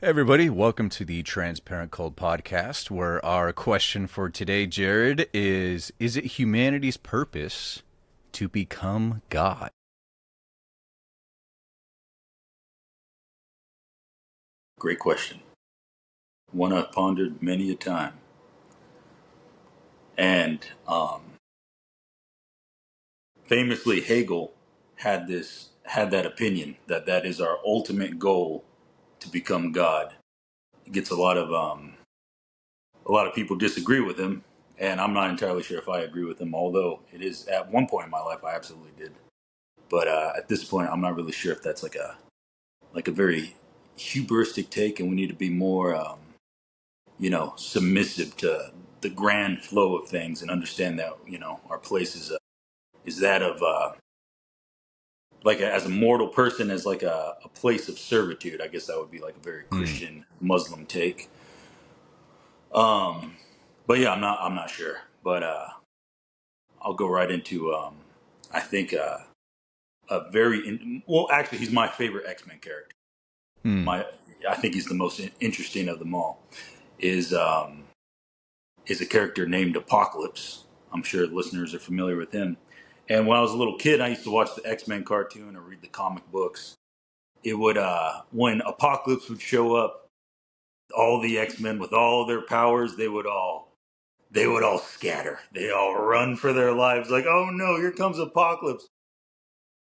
Hey everybody, welcome to the Transparent Cold podcast, where our question for today, Jared, is it humanity's purpose to become God? Great question. One I've pondered many a time. And famously, Hegel had that opinion that that is our ultimate goal to become God. It gets a lot of people disagree with him, and I'm not entirely sure if I agree with him. Although it is at one point in my life I absolutely did, but at this point I'm not really sure if that's like a very hubristic take, and we need to be more submissive to the grand flow of things and understand that our place is that of as a mortal person, as like a place of servitude. I guess that would be like a very Hmm. Christian Muslim take. um but yeah, I'm not sure, but I'll go right into I think a well, actually he's my favorite X-Men character. Hmm. My I think he's the most interesting of them all. Is um is a character named Apocalypse. I'm sure listeners are familiar with him. And when I was a little kid, I used to watch the X-Men cartoon or read the comic books. It would when Apocalypse would show up, all the X-Men with all their powers, they would all scatter. They all run for their lives like, "Oh no, here comes Apocalypse.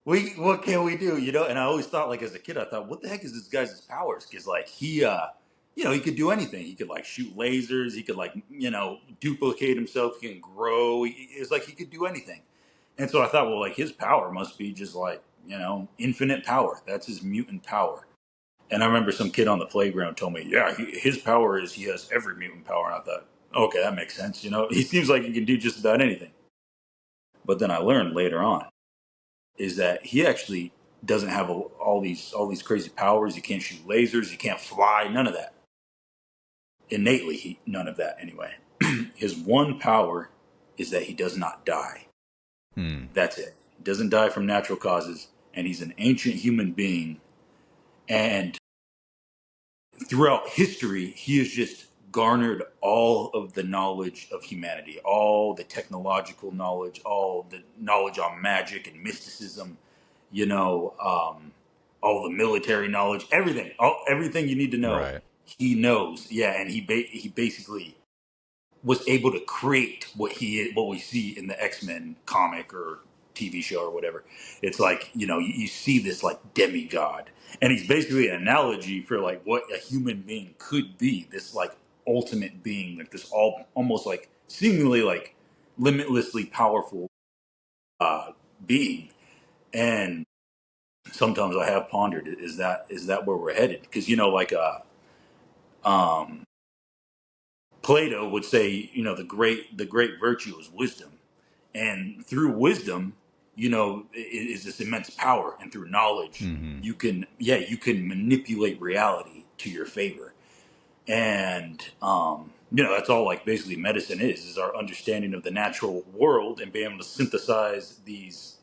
What can we do?" And I always thought, like, as a kid, I thought, what the heck is this guy's powers? Because like he could do anything. He could like shoot lasers. He could like duplicate himself. He can grow. It's like he could do anything. And so I thought, well, like his power must be just like infinite power. That's his mutant power. And I remember some kid on the playground told me, yeah, his power is he has every mutant power. And I thought, okay, that makes sense. He seems like he can do just about anything. But then I learned later on is that he actually doesn't have all these crazy powers. He can't shoot lasers. He can't fly. None of that. Innately, none of that anyway. His one power is that he does not die. Hmm. That's it. He doesn't die from natural causes, and he's an ancient human being. And throughout history, he has just garnered all of the knowledge of humanity, all the technological knowledge, all the knowledge on magic and mysticism, you know, um, all the military knowledge, everything you need to know. Right. He knows, yeah, and he basically was able to create what we see in the X-Men comic or TV show or whatever. It's like, you see this like demigod, and he's basically an analogy for like what a human being could be, this like ultimate being, like this almost like seemingly like limitlessly powerful being. And sometimes I have pondered, is that where we're headed? Because um Plato would say, the great virtue is wisdom, and through wisdom, is this immense power, and through knowledge, Hmm. you can manipulate reality to your favor, and that's all like basically medicine is our understanding of the natural world and being able to synthesize these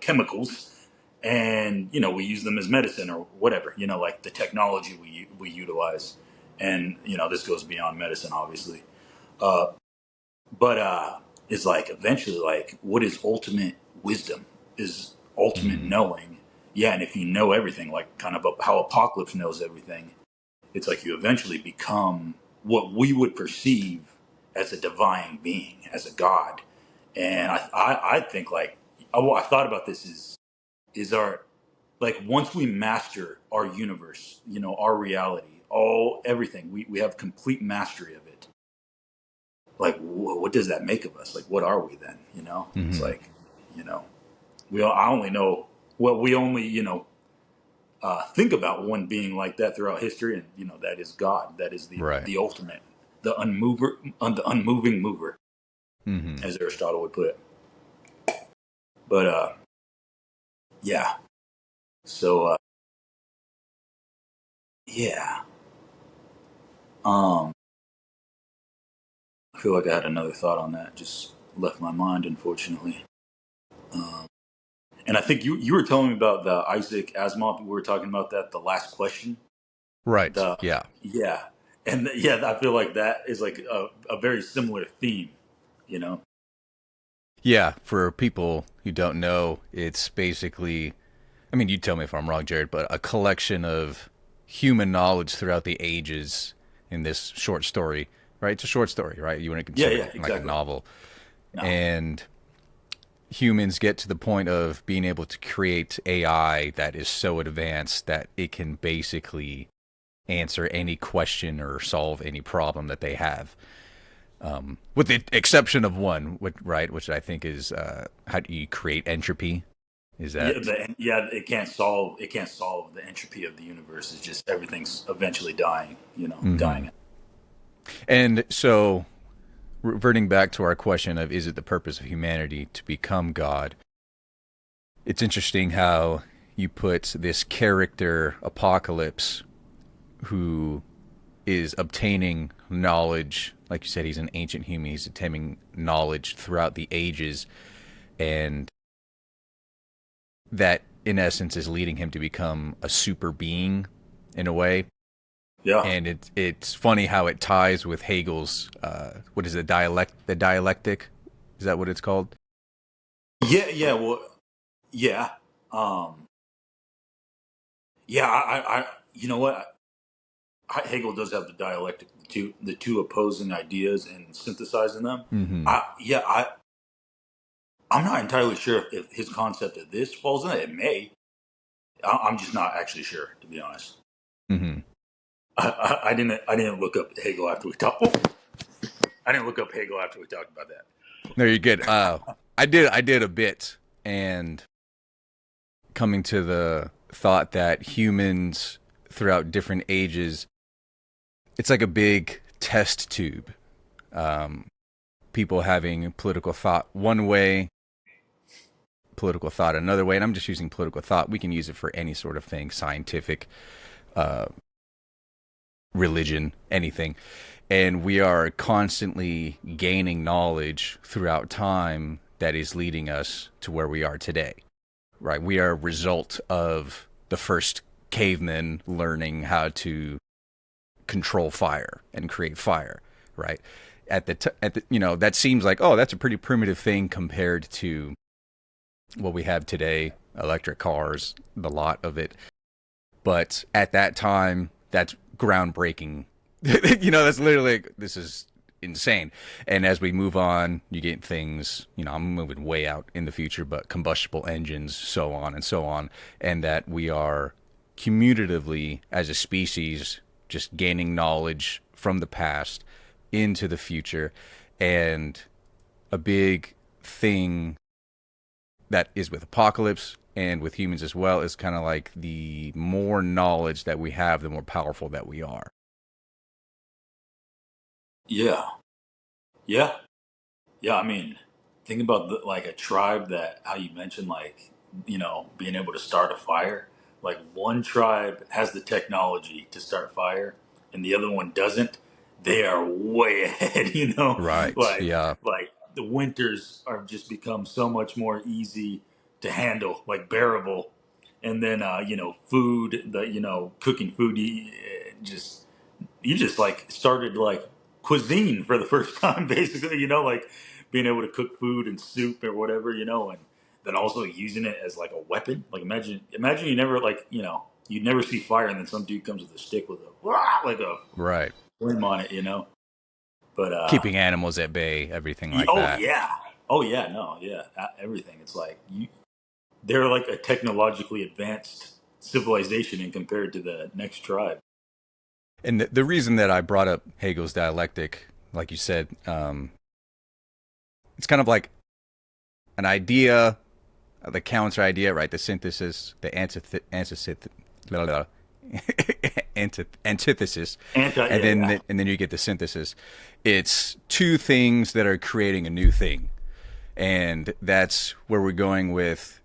chemicals, and we use them as medicine or whatever, like the technology we utilize. And this goes beyond medicine, obviously. uh but it's like eventually, like, what is ultimate wisdom? Is ultimate Hmm. knowing. Yeah, and if you know everything, like kind of how Apocalypse knows everything, it's like you eventually become what we would perceive as a divine being, as a god. And I think, like, I thought about this, is our, like, once we master our universe, our reality, everything, we have complete mastery of it. Like, what does that make of us? Like, what are we then? It's Hmm. like, you know I only know, well, we only think about one being like that throughout history, and that is God. That is the Right. the ultimate, the unmoving mover, Hmm. as Aristotle would put it. But yeah. So yeah. um I feel like I had another thought on that, just left my mind, unfortunately. um and I think you were telling me about the Isaac Asimov. We were talking about that, the last question. Right. The Yeah. yeah, and yeah, I feel like that is like a very similar theme, you know. Yeah. For people who don't know, it's basically, I mean, you tell me if I'm wrong, Jared, but a collection of human knowledge throughout the ages in this short story, right? It's a short story, right? You wouldn't Yeah, consider yeah, it like a exactly. novel. No, And humans get to the point of being able to create AI that is so advanced that it can basically answer any question or solve any problem that they have. With the exception of one, right, which I think is how do you create entropy? Is yeah, that it can't solve the entropy of the universe. It's just everything's eventually dying, mm-hmm. dying. And so reverting back to our question of is it the purpose of humanity to become God? It's interesting how you put this character Apocalypse who is obtaining knowledge. Like you said, he's an ancient human. He's obtaining knowledge throughout the ages, and that, in essence, is leading him to become a super being in a way. Yeah, And it's funny how it ties with Hegel's what is it, the dialectic? Is that what it's called? yeah, yeah. Well, yeah, um, yeah. You know what? Hegel does have the dialectic, the two opposing ideas, and synthesizing them. Mm-hmm. Yeah, I'm not entirely sure if his concept of this falls in it. It may. I'm just not actually sure, to be honest. Mm-hmm. I didn't look up Hegel after we talked. Oh, I didn't look up Hegel after we talked about that. There you good. I did a bit, and coming to the thought that humans throughout different ages, it's like a big test tube. Um, People having political thought one way, political thought another way, and I'm just using political thought. We can use it for any sort of thing, scientific, uh, religion, anything. And we are constantly gaining knowledge throughout time that is leading us to where we are today. Right? We are a result of the first cavemen learning how to control fire and create fire, right? At the that seems like, oh, that's a pretty primitive thing compared to what we have today, electric cars, the lot of it. But at that time, that's groundbreaking. That's literally like, this is insane. And as we move on, you get things, I'm moving way out in the future, but combustible engines, so on and so on. And that we are cumulatively, as a species, just gaining knowledge from the past into the future. And a big thing that is with Apocalypse and with humans as well is kind of like the more knowledge that we have, the more powerful that we are. Yeah, yeah, yeah. I mean, think about like a tribe that how you mentioned, like being able to start a fire. Like one tribe has the technology to start fire, and the other one doesn't. They are way ahead. Right. Like Yeah. the winters are just become so much more easy to handle, like bearable. And then food, the cooking food, just you just like started like cuisine for the first time, basically. Like being able to cook food and soup or whatever, and then also using it as like a weapon. Like imagine you never like you never see fire, and then some dude comes with a stick with a like a Right. flame on it, But Keeping animals at bay, everything like oh that. yeah, oh yeah, no, yeah, everything. It's like they're like a technologically advanced civilization in compared to the next tribe. And the reason that I brought up Hegel's dialectic, like you said, it's kind of like an idea, the counter idea, right? The synthesis, the antithesis, and Yeah, yeah, then you get the synthesis. It's two things that are creating a new thing, and that's where we're going with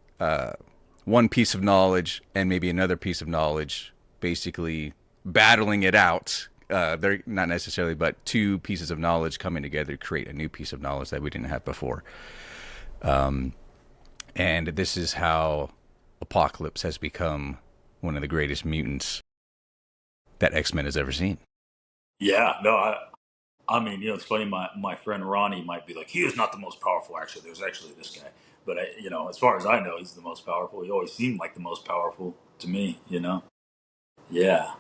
one piece of knowledge and maybe another piece of knowledge, basically battling it out. They're not necessarily, but two pieces of knowledge coming together to create a new piece of knowledge that we didn't have before. And this is how Apocalypse has become one of the greatest mutants that X-Men has ever seen. Yeah, no, I mean, it's funny. My friend Ronnie might be like, he is not the most powerful. Actually, there's actually this guy, but as far as I know, he's the most powerful. He always seemed like the most powerful to me. Yeah.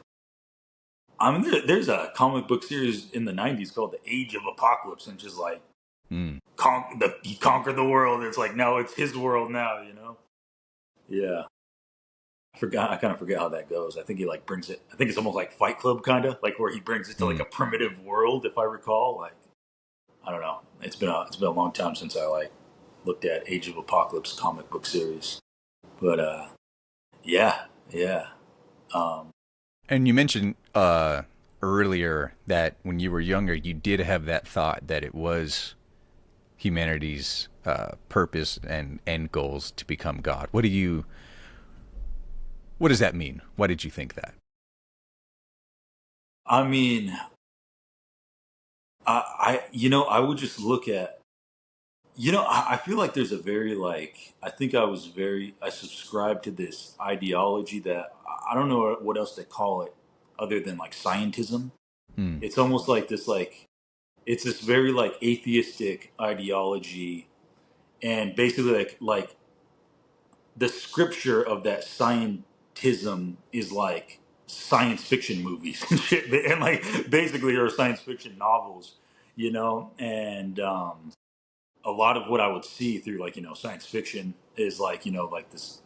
I mean, there's a comic book series in the '90s called The Age of Apocalypse, and just like Mm. he conquered the world. It's like now it's his world now. Yeah. I kind of forget how that goes. I think he like brings it. I think it's almost like Fight Club, kind of like where he brings it to like Mm. a primitive world, if I recall. Like I don't know. It's been a long time since I like looked at Age of Apocalypse comic book series. But yeah, yeah. Um, And you mentioned earlier that when you were younger, you did have that thought that it was humanity's purpose and end goals to become God. What does that mean? Why did you think that? I mean, I would just look at, I feel like there's a very like, I subscribed to this ideology that I don't know what else to call it other than like scientism. Mm. It's almost like this, like, it's this very like atheistic ideology, and basically like the scripture of that scientism is like science fiction movies and shit, and like basically are science fiction novels, and a lot of what I would see through like science fiction is like like this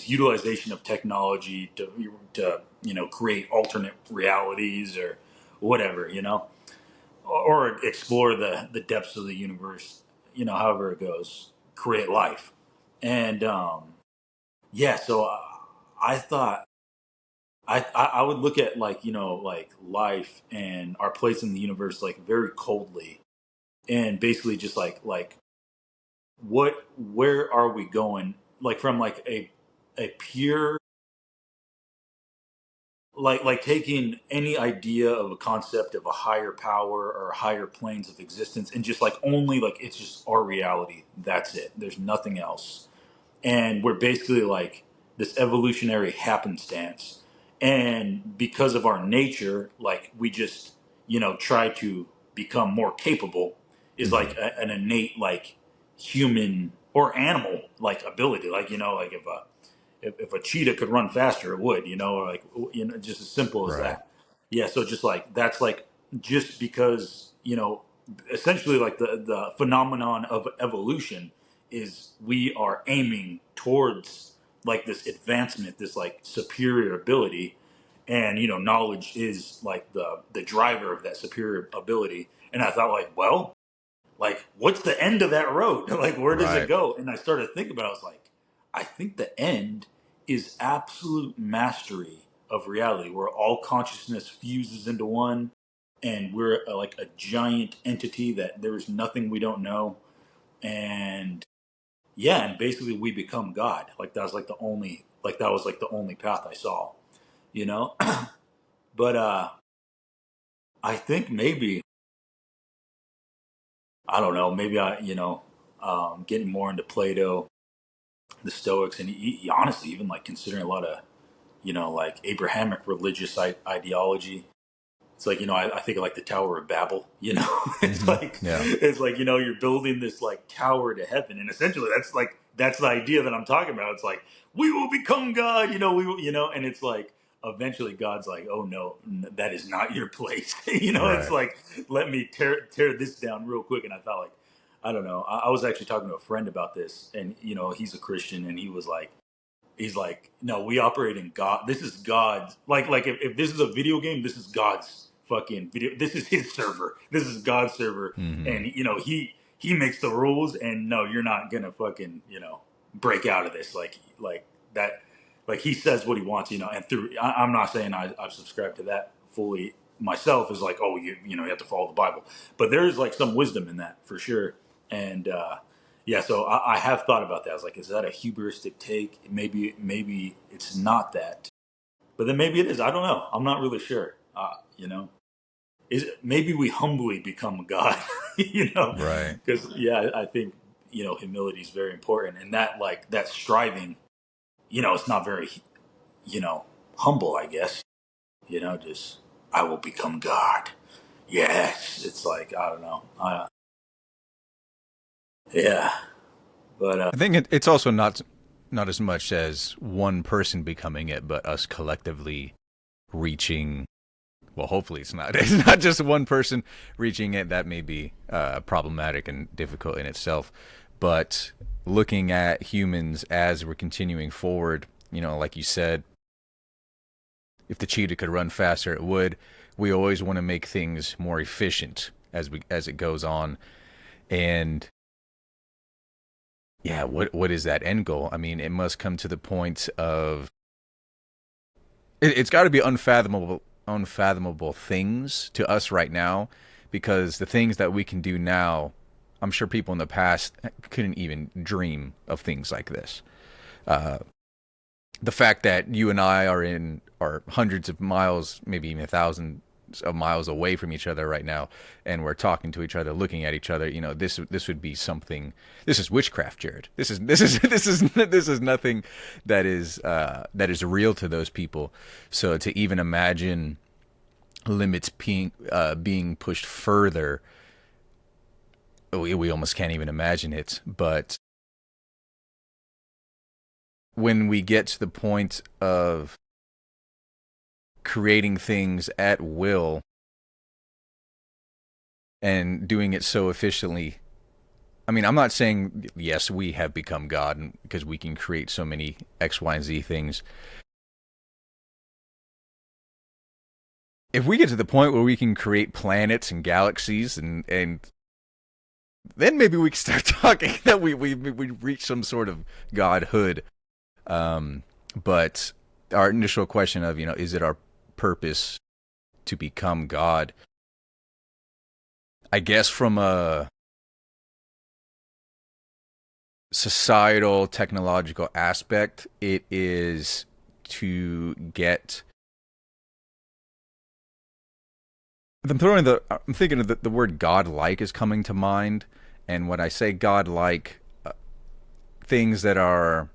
utilization of technology to create alternate realities or whatever, or explore the depths of the universe, however it goes, create life. And yeah, so I thought I would look at like like life and our place in the universe like very coldly, and basically just like where are we going, like from like a pure, like taking any idea of a concept of a higher power or higher planes of existence, and just like only like it's just our reality, that's it, there's nothing else, and we're basically like this evolutionary happenstance, and because of our nature, like we just try to become more capable, is Mm-hmm. like an innate like human or animal like ability, like like if a cheetah could run faster, it would, or like just as simple as Right. that. Yeah, so just like that's like, just because essentially like the phenomenon of evolution is we are aiming towards like this advancement, this like superior ability, and knowledge is like the driver of that superior ability. And I thought like, well, like what's the end of that road? Like where does it Right. go? And I started thinking about it. I was like, I think the end is absolute mastery of reality, where all consciousness fuses into one, and we're like a giant entity that there is nothing we don't know. And yeah, and basically we become God. Like that was like the only path I saw, you know? But I think maybe, I don't know, maybe getting more into Plato, the Stoics, and honestly, even like considering a lot of, like Abrahamic religious ideology. It's like, I think of like the Tower of Babel, it's Mm-hmm. like, Yeah. you're building this like tower to heaven. And essentially that's the idea that I'm talking about. It's like, we will become God, we will, and it's like, eventually God's like, oh no, that is not your place. It's Right. like, let me tear this down real quick. And I thought like, I don't know. I was actually talking to a friend about this, and he's a Christian, and he's like, no, we operate in God. This is God's. Like if this is a video game, this is God's fucking video. This is his server. This is God's server, Mm-hmm. and he makes the rules. And no, you're not gonna fucking break out of this. Like that. Like he says what he wants. And I'm not saying I've subscribed to that fully myself. Is like, oh, you have to follow the Bible, but there's like some wisdom in that for sure. And yeah, so I have thought about that. I was like, is that a hubristic take? Maybe it's not that, but then maybe it is. I don't know. I'm not really sure. Maybe we humbly become a god, Right. because yeah, I think humility is very important, and that like that striving, it's not very humble, I guess. Just I will become God. Yes, it's like I don't know. Yeah, but I think it's also not as much as one person becoming it, but us collectively reaching. Well, hopefully it's not. It's not just one person reaching it. That may be problematic and difficult in itself. But looking at humans as we're continuing forward, like you said, if the cheetah could run faster, it would. We always want to make things more efficient as it goes on, and yeah, what is that end goal? I mean, it must come to the point of it's got to be unfathomable things to us right now, because the things that we can do now, I'm sure people in the past couldn't even dream of things like this. Uh, the fact that you and I are hundreds of miles, maybe even thousands of miles away from each other right now, and we're talking to each other, looking at each other. This would be something. This is witchcraft, Jared. This is nothing that is real to those people. So to even imagine limits being pushed further, we almost can't even imagine it. But when we get to the point of creating things at will and doing it so efficiently, I mean, I'm not saying, yes, we have become God because we can create so many X, Y, and Z things. If we get to the point where we can create planets and galaxies, and then maybe we can start talking that we reach some sort of godhood. But our initial question of, is it our purpose to become God? I guess from a societal, technological aspect, it is to get. I'm thinking of the word godlike is coming to mind, and when I say godlike, things that are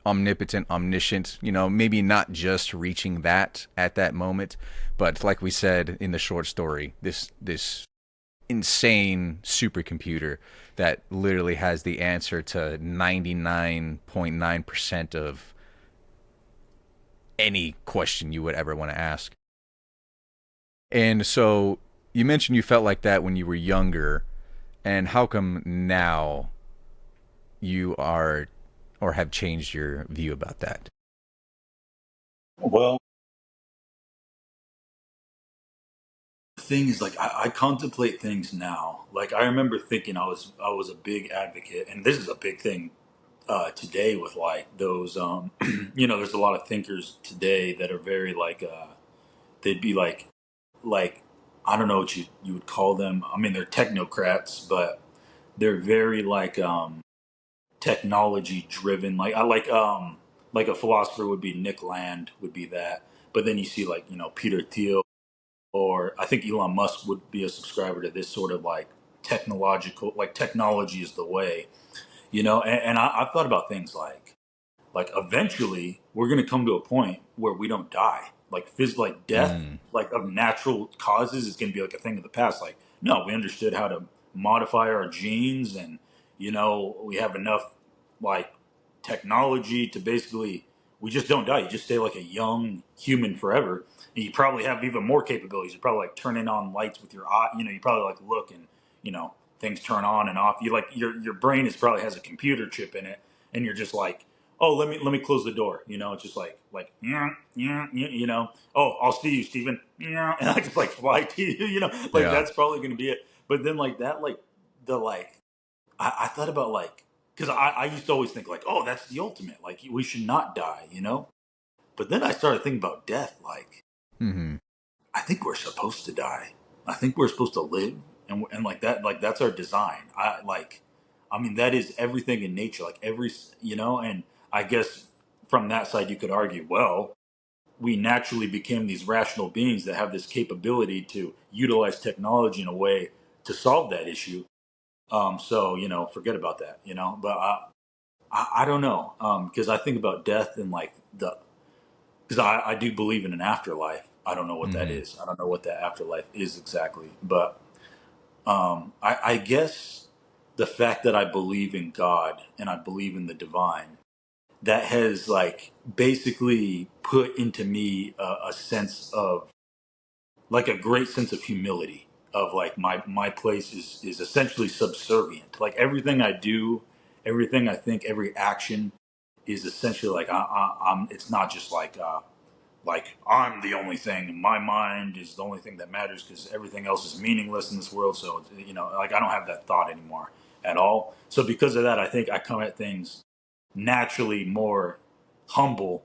omnipotent, omniscient, maybe not just reaching that at that moment, but like we said in the short story, this insane supercomputer that literally has the answer to 99.9% of any question you would ever want to ask. And so you mentioned you felt like that when you were younger, and how come now you are or have changed your view about that? well, the thing is, like, I contemplate things now. Like, I remember thinking I was a big advocate, and this is a big thing today with like those. There's a lot of thinkers today that are very like they'd be like I don't know what you would call them. I mean, they're technocrats, but they're very like technology driven. Like I like a philosopher would be Nick Land would be that. But then you see like Peter Thiel, or I think Elon Musk would be a subscriber to this sort of like technological, like technology is the way. And I've thought about things like eventually we're going to come to a point where we don't die, like death, Mm, like of natural causes is going to be like a thing of the past. Like, no, we understood how to modify our genes, and we have enough like technology to basically, we just don't die. You just stay like a young human forever, and you probably have even more capabilities. You probably like turning on lights with your eye. You probably like look, and things turn on and off. You like your brain is probably has a computer chip in it, and you're just like, oh, let me close the door. It's just like yeah, yeah, yeah, oh, I'll see you, Steven. Yeah, and I just like fly to you. Like yeah. that's probably gonna be it. But then like that, like the like I thought about like, because I used to always think like, oh, that's the ultimate. Like we should not die. But then I started thinking about death. Like Mm-hmm. I think we're supposed to die. I think we're supposed to live, and like that, like that's our design. I mean, that is everything in nature. Like and I guess from that side, you could argue, well, we naturally became these rational beings that have this capability to utilize technology in a way to solve that issue. So forget about that. But I don't know, because I think about death and like because I do believe in an afterlife. I don't know what that Mm-hmm. is. I don't know what that afterlife is exactly. But I guess the fact that I believe in God and I believe in the divine, that has like basically put into me a sense of like a great sense of humility of like my place is essentially subservient. Like everything I do, everything I think, every action is essentially like I'm. It's not just like I'm the only thing. And my mind is the only thing that matters because everything else is meaningless in this world. So like I don't have that thought anymore at all. So because of that, I think I come at things naturally more humble.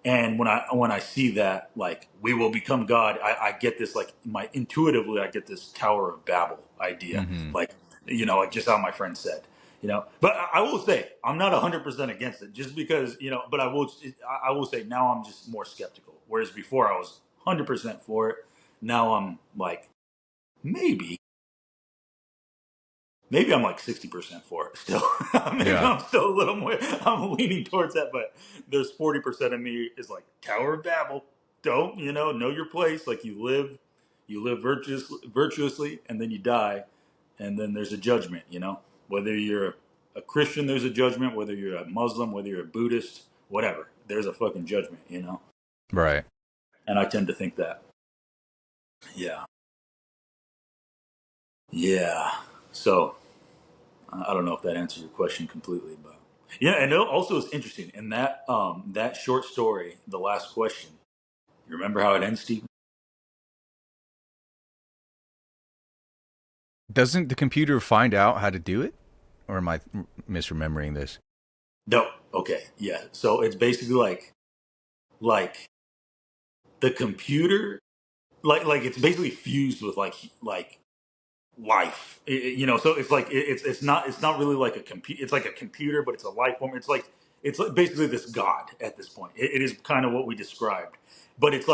And when I see that, like we will become God, I get this like my intuitively I get this Tower of Babel idea, Mm-hmm. like like just how my friend said, But I will say I'm not 100% against it, just because But I will say now I'm just more skeptical, whereas before I was 100% for it. Now I'm like maybe Maybe I'm like 60% for it still. Maybe Yeah. I'm still a little more, I'm leaning towards that, but there's 40% of me is like Tower of Babel. Don't, know your place. Like you live virtuously, and then you die. And then there's a judgment. Whether you're a Christian, there's a judgment. Whether you're a Muslim, whether you're a Buddhist, whatever, there's a fucking judgment. Right. And I tend to think that. Yeah. Yeah. So I don't know if that answers your question completely, but yeah, and also it's interesting in that short story, the last question. You remember how it ends, Steve? Doesn't the computer find out how to do it? Or am I misremembering this? No. Okay. Yeah. So it's basically like the computer, like it's basically fused with like life. So it's like it's not really like a computer. It's like a computer, but it's a life form. It's like basically this god at this point. It is kind of what we described, but it's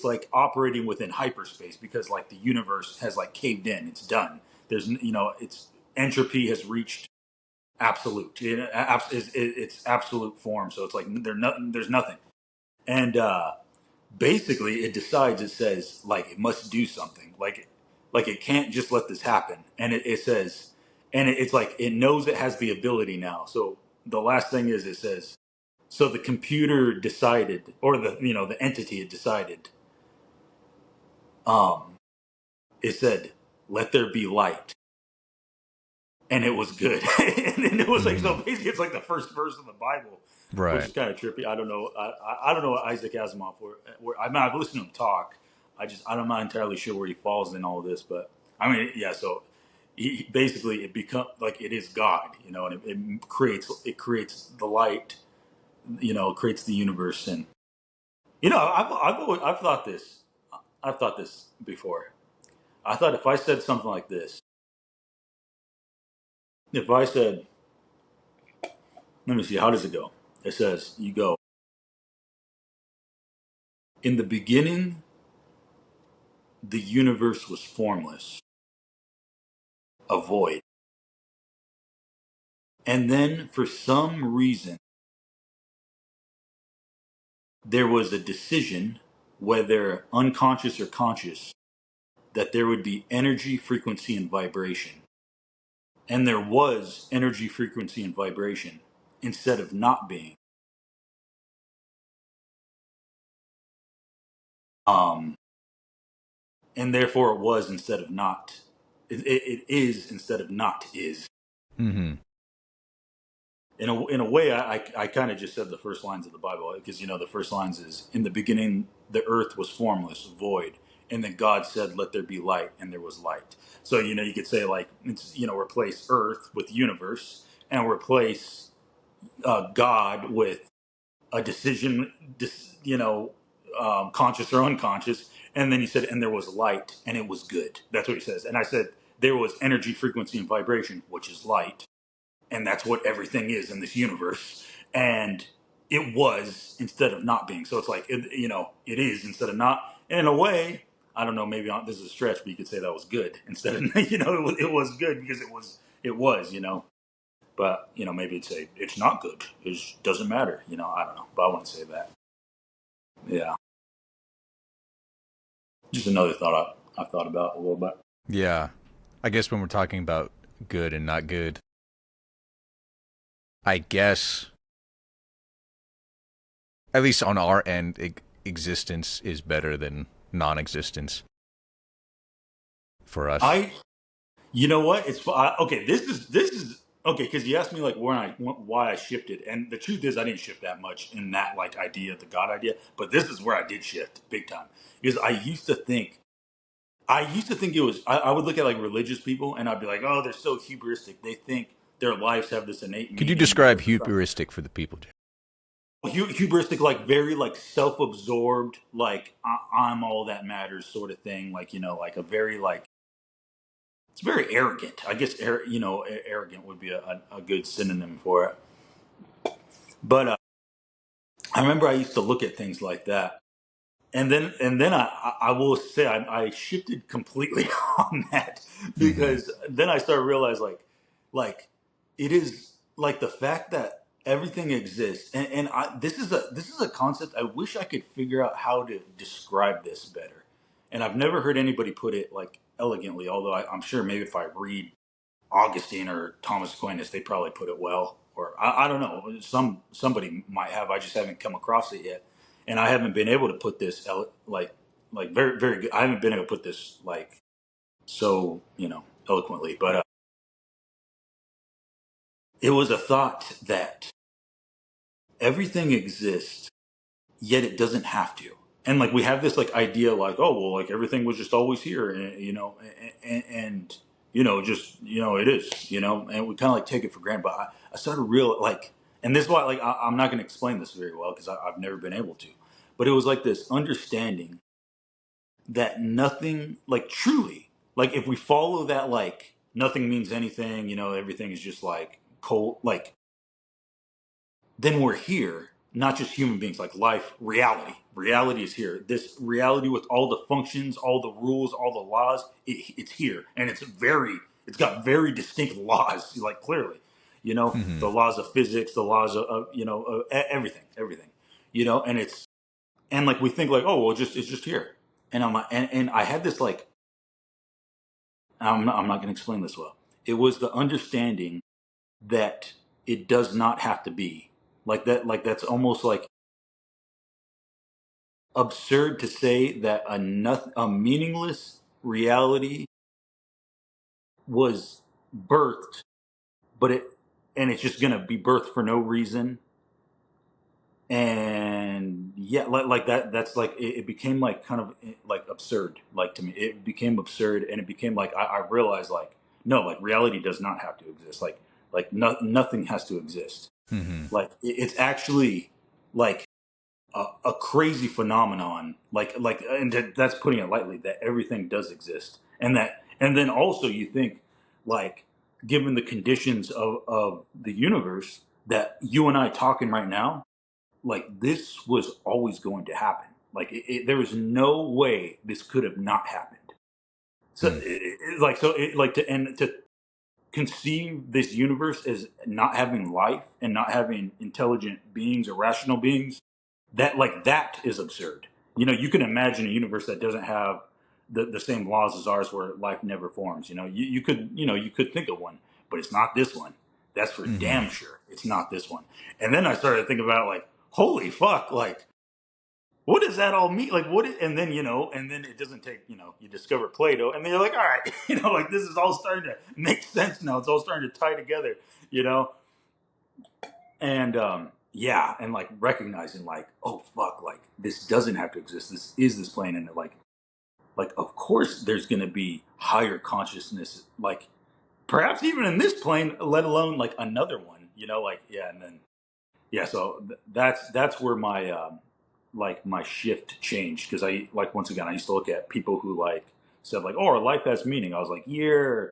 like operating within hyperspace because like the universe has like caved in. It's done. It's entropy has reached absolute. It's absolute form. So it's like there's nothing, and basically it decides, it says like it must do something, like it can't just let this happen, and it says, and it's like it knows it has the ability now. So the last thing is, it says, so the computer decided, or the entity had decided, um it said, let there be light, and it was good. And then it was like, so Mm-hmm. basically it's like the first verse of the Bible, which Right. is kind of trippy. I don't know. I don't know what Isaac Asimov. Where I mean, I've listened to him talk. I'm not entirely sure where he falls in all of this, but I mean, yeah. So basically it become like it is God, and it creates the light, creates the universe, and I've thought this. I've thought this before. I thought if I said something like this, if I said, let me see, how does it go? It says, you go, in the beginning, the universe was formless, a void. And then, for some reason, there was a decision, whether unconscious or conscious, that there would be energy, frequency, and vibration. And there was energy, frequency, and vibration instead of not being. Um, and therefore, it was instead of not. It is instead of not is. Mm-hmm. In a way, I kind of just said the first lines of the Bible, because the first lines is, in the beginning the earth was formless, void, and then God said, let there be light, and there was light. So you could say, like, it's, replace earth with universe, and replace God with a decision, conscious or unconscious. And then he said, and there was light, and it was good. That's what he says. And I said, there was energy, frequency, and vibration, which is light, and that's what everything is in this universe. And it was instead of not being. So it's like it is instead of not. And in a way, I don't know. Maybe this is a stretch, but you could say that was good instead of it was good because it was. But maybe it'd say it's not good. It doesn't matter. I don't know. But I wouldn't say that. Yeah, just another thought I thought about a little bit. Yeah. I guess when we're talking about good and not good, I guess, at least on our end, existence is better than non existence for us. I You know what? Okay. This is okay because you asked me like why I shifted, and the truth is I didn't shift that much in that like idea, the God idea. But this is where I did shift big time because I used to think it was I would look at like religious people and I'd be like, oh, they're so hubristic. They think their lives have this innate Could you meaning describe because of some hubristic for the people, Jay? hubristic, like very like self-absorbed, like I'm all that matters sort of thing. Like like a very like it's very arrogant. I guess arrogant would be a good synonym for it. But I remember I used to look at things like that, and then I will say I shifted completely on that Mm-hmm. because then I started to realize like it is like the fact that everything exists, and this is a concept I wish I could figure out how to describe this better, and I've never heard anybody put it like elegantly. Although I'm sure maybe if I read Augustine or Thomas Aquinas, they probably put it well. Or I don't know. Somebody might have. I just haven't come across it yet, and I haven't been able to put this like very very good. I haven't been able to put this like so eloquently. But it was a thought that everything exists, yet it doesn't have to. And like we have this like idea like, oh well, like everything was just always here, and just it is, and we kind of like take it for granted. But I started real like, and this is why like I'm not going to explain this very well because I've never been able to. But it was like this understanding that nothing, like truly, like if we follow that, like nothing means anything, everything is just like cold, like then we're here, not just human beings, like life, reality. Reality is here. This reality with all the functions, all the rules, all the laws, it's here. And it's got very distinct laws, like clearly, Mm-hmm. the laws of physics, the laws of everything, and like we think like, oh, well, it's just here. And I'm like, and I had this like, I'm not going to explain this well. It was the understanding that it does not have to be like that. Like that's almost like absurd to say that a meaningless reality was birthed, but it's just gonna be birthed for no reason. And yeah, like that. That's like it became like kind of like absurd. Like to me, it became absurd, and it became like I realized like no, like reality does not have to exist. Like nothing has to exist. Mm-hmm. Like it's actually like a crazy phenomenon like and that's putting it lightly that everything does exist and then also you think like given the conditions of the universe that you and I talking right now like this was always going to happen like there was no way this could have not happened so like to conceive this universe as not having life and not having intelligent beings or rational beings that is absurd. You can imagine a universe that doesn't have the same laws as ours where life never forms. You could think of one, but it's not this one. That's for Mm-hmm. damn sure. It's not this one. And then I started thinking about like, holy fuck, like what does that all mean? Like and then and then it doesn't take you discover Plato, and then you're like, all right, like this is all starting to make sense now. It's all starting to tie together, you know and yeah, and like recognizing like, oh fuck, like this doesn't have to exist. This is this plane, and like of course there's gonna be higher consciousness, like perhaps even in this plane, let alone like another one. Like yeah, and then yeah. So that's where my like my shift changed because I like once again I used to look at people who like said like, oh, our life has meaning. I was like, you're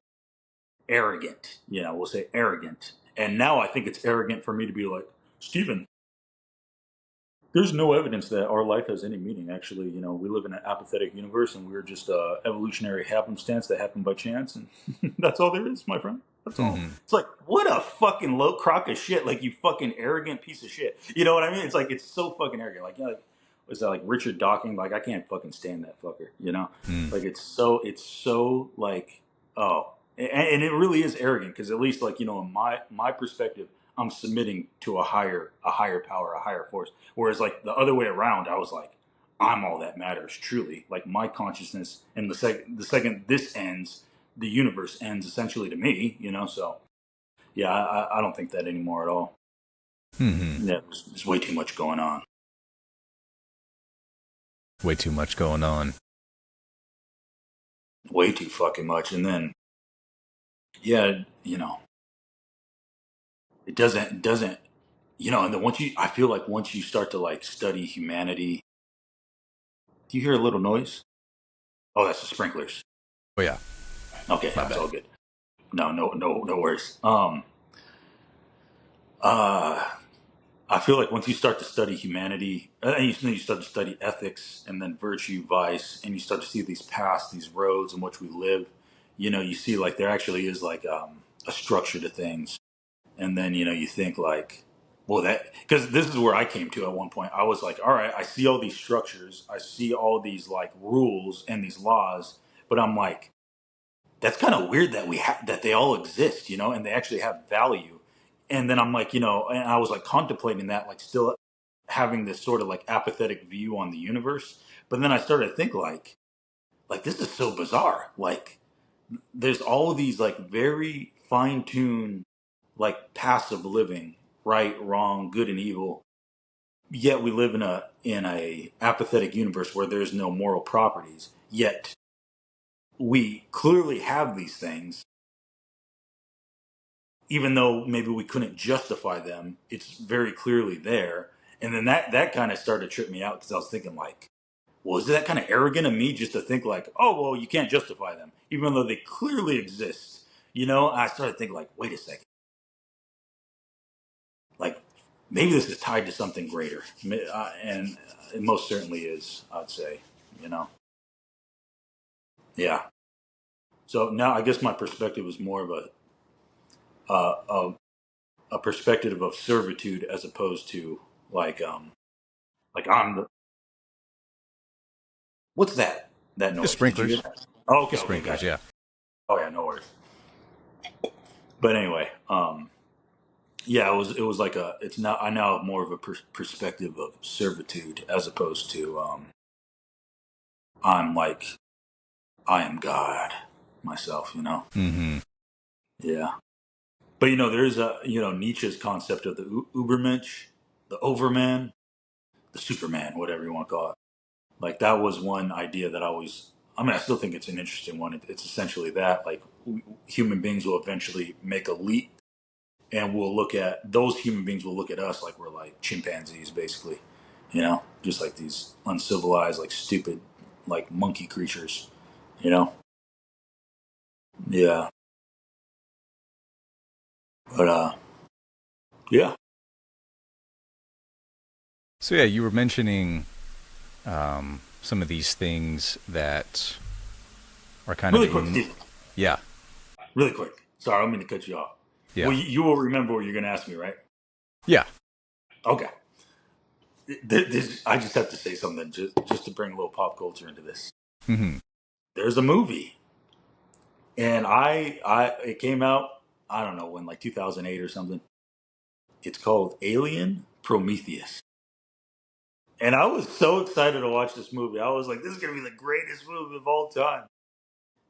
arrogant. We'll say arrogant. And now I think it's arrogant for me to be like, Stephen, there's no evidence that our life has any meaning. Actually, we live in an apathetic universe, and we're just evolutionary happenstance that happened by chance, and that's all there is, my friend. That's all. Mm-hmm. It's like what a fucking low crock of shit. Like you fucking arrogant piece of shit. You know what I mean? It's like it's so fucking arrogant. Like was that like Richard Dawkins? Like I can't fucking stand that fucker. You know, Mm. like it's so like oh, and it really is arrogant because at least like in my perspective, I'm submitting to a higher power, a higher force. Whereas like the other way around, I was like, I'm all that matters. Truly, like my consciousness, and the second this ends, the universe ends essentially to me. You know, so yeah, I don't think that anymore at all. Hmm. Yeah, there's way too much going on. Way too much going on. Way too fucking much. And then, yeah, it doesn't, and then I feel like once you start to like study humanity, do you hear a little noise? Oh, that's the sprinklers. Oh yeah, Okay, my that's bad. all good. No worries. Uh, I feel like once you start to study humanity, and you start to study ethics and then virtue, vice, and you start to see these paths, these roads in which we live, you see like there actually is like a structure to things. And then you think like, well, that because this is where I came to at one point. I was like, all right, I see all these structures, I see all these like rules and these laws, but I'm like, that's kind of weird that that they all exist, and they actually have value. And then I'm like, and I was like contemplating that, like still having this sort of like apathetic view on the universe. But then I started to think like this is so bizarre. Like there's all of these like very fine tuned like passive living, right, wrong, good and evil. Yet we live in a apathetic universe where there's no moral properties. Yet we clearly have these things, even though maybe we couldn't justify them. It's very clearly there. And then that kind of started to trip me out because I was thinking like, well, is that kind of arrogant of me just to think like, oh, well, you can't justify them, even though they clearly exist? I started thinking like, wait a second, like maybe this is tied to something greater, and it most certainly is. I'd say, you know, yeah. So now I guess my perspective is more of uh, a a perspective of servitude as opposed to like I'm the what's that Just noise? Did you hear sprinklers. that? Oh, okay, Just okay, sprinklers. gotcha. Yeah. Oh yeah, no worries. But anyway, yeah, it was like it's now I now have more of a perspective of servitude as opposed to I'm like I am God myself, Hmm. Yeah. But there's a Nietzsche's concept of the Ubermensch, the Overman, the Superman, whatever you want to call it. Like that was one idea that I always. I mean, I still think it's an interesting one. It's essentially that like human beings will eventually make a leap, and we'll look at those human beings will look at us like we're like chimpanzees, basically. Just like these uncivilized, like stupid, like monkey creatures. You know. Yeah. But yeah. So yeah, you were mentioning some of these things that are kind of Really quick, in. Steve. Yeah. Really quick. Sorry, I don't mean to cut you off. Yeah. Well, you will remember what you're going to ask me, right? Yeah. Okay. I just have to say something just to bring a little pop culture into this. Hmm. There's a movie, and it came out, I don't know when, like 2008 or something. It's called Alien Prometheus. And I was so excited to watch this movie. I was like, this is going to be the greatest movie of all time.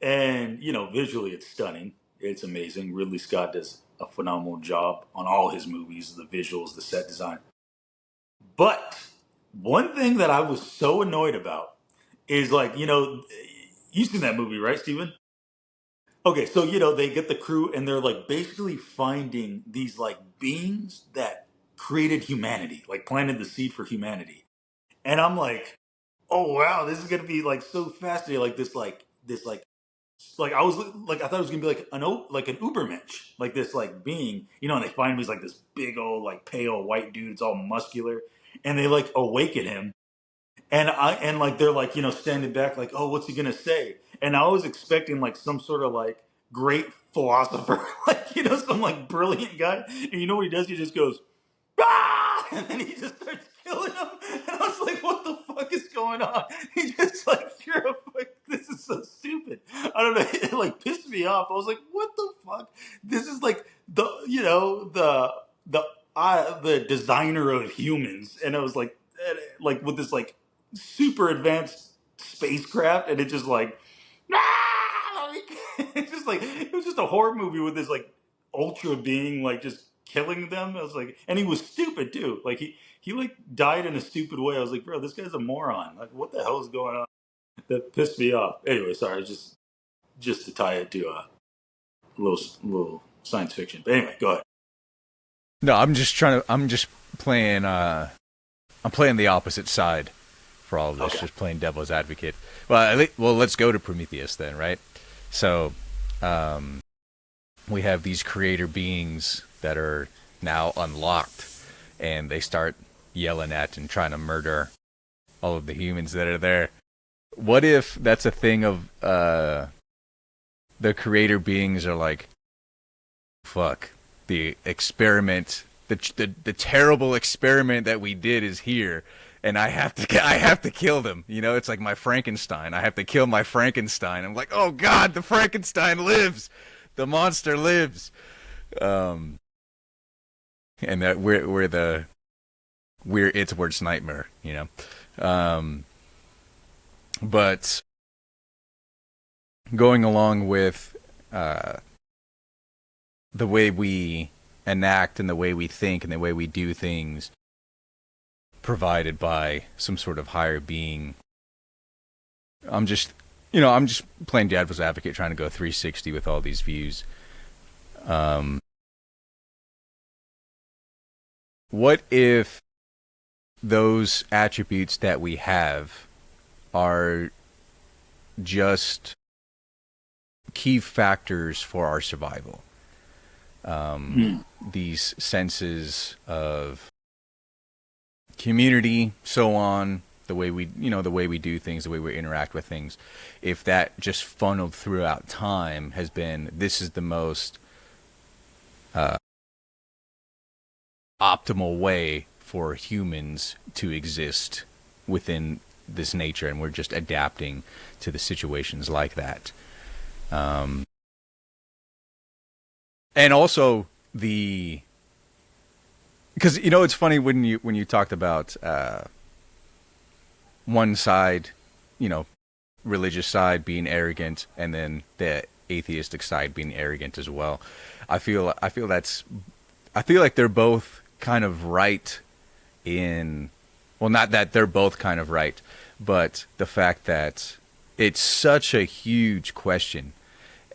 And, visually it's stunning. It's amazing. Ridley Scott does a phenomenal job on all his movies, the visuals, the set design. But one thing that I was so annoyed about is like, you've seen that movie, right, Steven? Okay, so they get the crew and they're like basically finding these like beings that created humanity, like planted the seed for humanity. And I'm like, oh wow, this is gonna be like so fascinating, like this like I was like I thought it was gonna be like like an Ubermensch, like this like being, and they find him, he's like this big old like pale white dude, it's all muscular, and they like awaken him, and like they're like standing back like, oh, what's he gonna say? And I was expecting like some sort of like great philosopher, like some like brilliant guy, and you know what he does? He just goes, ah! And then he just starts killing him. And I was like, what the fuck is going on? He just like, this is so stupid. I don't know. It like pissed me off. I was like, what the fuck? This is like the designer of humans. And I was like with this like super advanced spacecraft, and it just like, ah! It's just like, it was just a horror movie with this like ultra being like just killing them. I was like, and he was stupid too. Like he like died in a stupid way. I was like, bro, this guy's a moron. Like, what the hell is going on? That pissed me off. Anyway, sorry, just to tie it to a little science fiction. But anyway, go ahead. No, I'm just playing I'm playing the opposite side for all of this, Okay. just playing devil's advocate. Well, let's go to Prometheus then, right? So, um, we have these creator beings that are now unlocked, and they start yelling at and trying to murder all of the humans that are there. What if that's a thing of the creator beings are like, fuck, the experiment, the terrible experiment that we did is here, and I have to kill them. You know, it's like my Frankenstein. I have to kill my Frankenstein. I'm like, oh god, the Frankenstein lives, the monster lives, um, and that we're its worst nightmare. You know, but going along with the way we enact and the way we think and the way we do things provided by some sort of higher being. I'm just playing devil's advocate, trying to go 360 with all these views. Um, what if those attributes that we have are just key factors for our survival? These senses of community, so on, the way the way we do things, the way we interact with things, if that just funneled throughout time has been, this is the most optimal way for humans to exist within this nature, and we're just adapting to the situations like that. And also the, because it's funny when you talked about one side, you know, religious side being arrogant, and then the atheistic side being arrogant as well. I feel like they're both kind of right in, well, not that they're both kind of right, but the fact that it's such a huge question,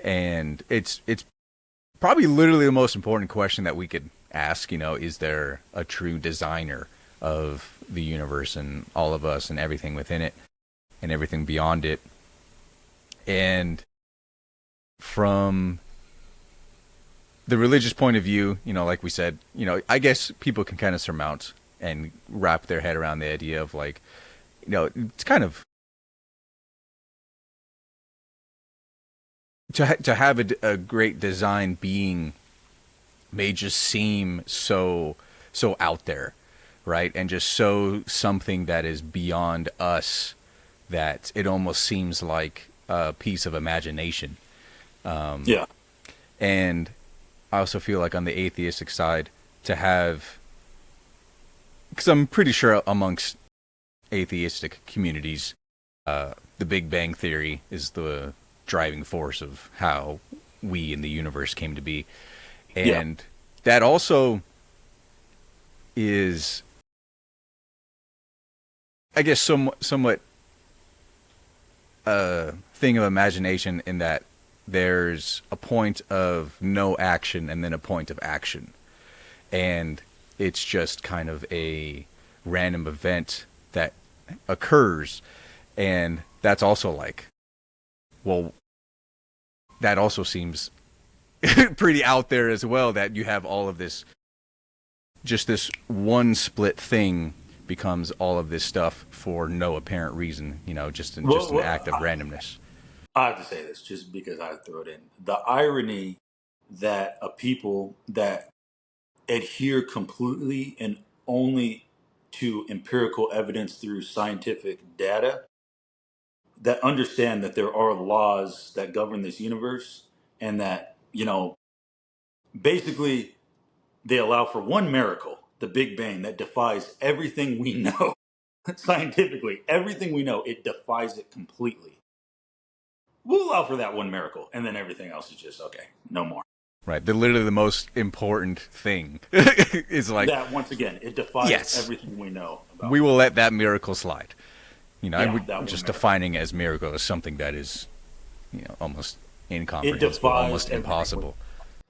and it's probably literally the most important question that we could ask. Is there a true designer of the universe and all of us and everything within it and everything beyond it? And from the religious point of view, like we said, I guess people can kind of surmount and wrap their head around the idea of like, it's kind of to have a great design being may just seem so out there, right? And just so something that is beyond us, that it almost seems like a piece of imagination. Yeah. And I also feel like on the atheistic side, to have, because I'm pretty sure amongst atheistic communities, the Big Bang Theory is the driving force of how we in the universe came to be. Yeah. And that also is, I guess, somewhat a thing of imagination, in that there's a point of no action and then a point of action. And it's just kind of a random event that occurs. And that's also like, well, that also seems pretty out there as well, that you have all of this, just this one split thing becomes all of this stuff for no apparent reason, just an act of randomness. I have to say this just because I throw it in. The irony that a people that adhere completely and only to empirical evidence through scientific data that understand that there are laws that govern this universe, and that, basically they allow for one miracle, the Big Bang, that defies everything we know. Scientifically, everything we know, it defies it completely. We'll allow for that one miracle, and then everything else is just okay, no more. Right. The literally the most important thing is like, That, once again, it defies yes, everything we know about we will things. let that miracle slide. And Yeah, we that one just miracle. defining as miracle as something that is, almost It incomprehensible, defies almost everything. impossible.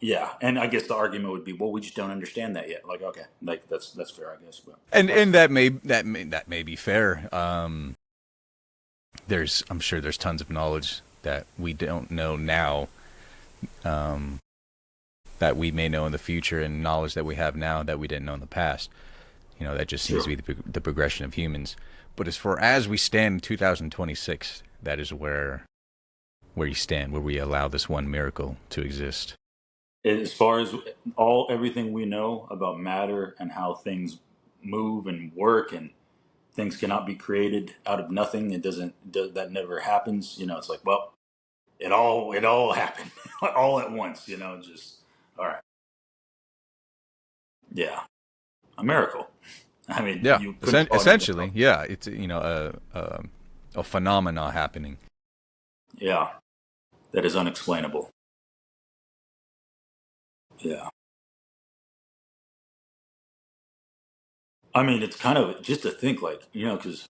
Yeah, and I guess the argument would be, well, we just don't understand that yet. Like, okay, like that's fair, I guess, but that's And that may be fair. I'm sure there's tons of knowledge that we don't know now, um, that we may know in the future, and knowledge that we have now that we didn't know in the past. That just seems sure. to be the progression of humans. But as far as we stand in 2026, that is where you stand, where we allow this one miracle to exist. As far as everything we know about matter and how things move and work, and things cannot be created out of nothing. It doesn't. That never happens. It's like, well, it all happened all at once. Just all right. Yeah, a miracle. I mean, Yeah, you couldn't call it anything else. essentially, yeah, it's a phenomena happening. Yeah, that is unexplainable. Yeah. I mean, it's kind of just to think, like, because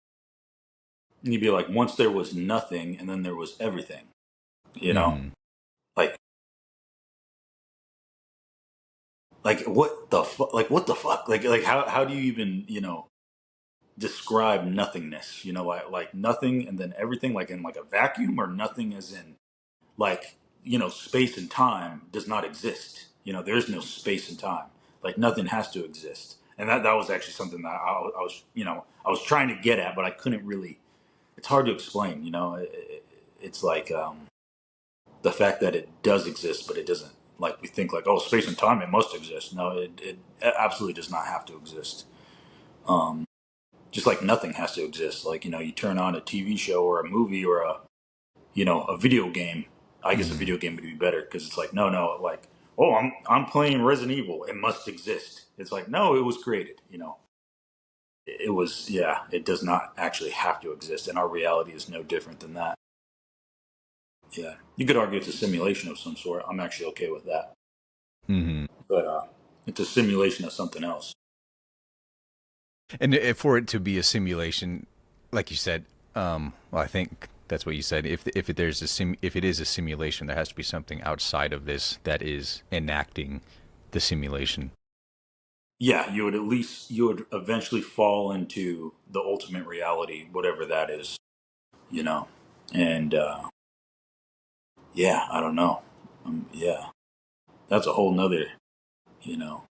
you'd be like, once there was nothing and then there was everything, you know? Hmm. Like, what the fuck? Like, what the fuck? Like, how do you even, describe nothingness? Like nothing and then everything, like in like a vacuum, or nothing as in, like, space and time does not exist. There's no space and time. Like, nothing has to exist. And that was actually something that I was, I was trying to get at, but I couldn't really. It's hard to explain. It's like, the fact that it does exist, but it doesn't. Like, we think like, oh, space and time, it must exist. No, it absolutely does not have to exist. Um, just like nothing has to exist. Like, you turn on a TV show or a movie or a video game. I guess a Hmm. video game would be better, because it's like, no, like, oh, I'm playing Resident Evil. It must exist. It's like, no, it was created. It was, yeah. It does not actually have to exist, and our reality is no different than that. Yeah, you could argue it's a simulation of some sort. I'm actually okay with that, Hmm. but it's a simulation of something else. And for it to be a simulation, like you said, well, I think that's what you said. If it is a simulation, there has to be something outside of this that is enacting the simulation. Yeah, you would eventually fall into the ultimate reality, whatever that is. You know, and yeah, I don't know. Yeah, that's a whole nother, you know,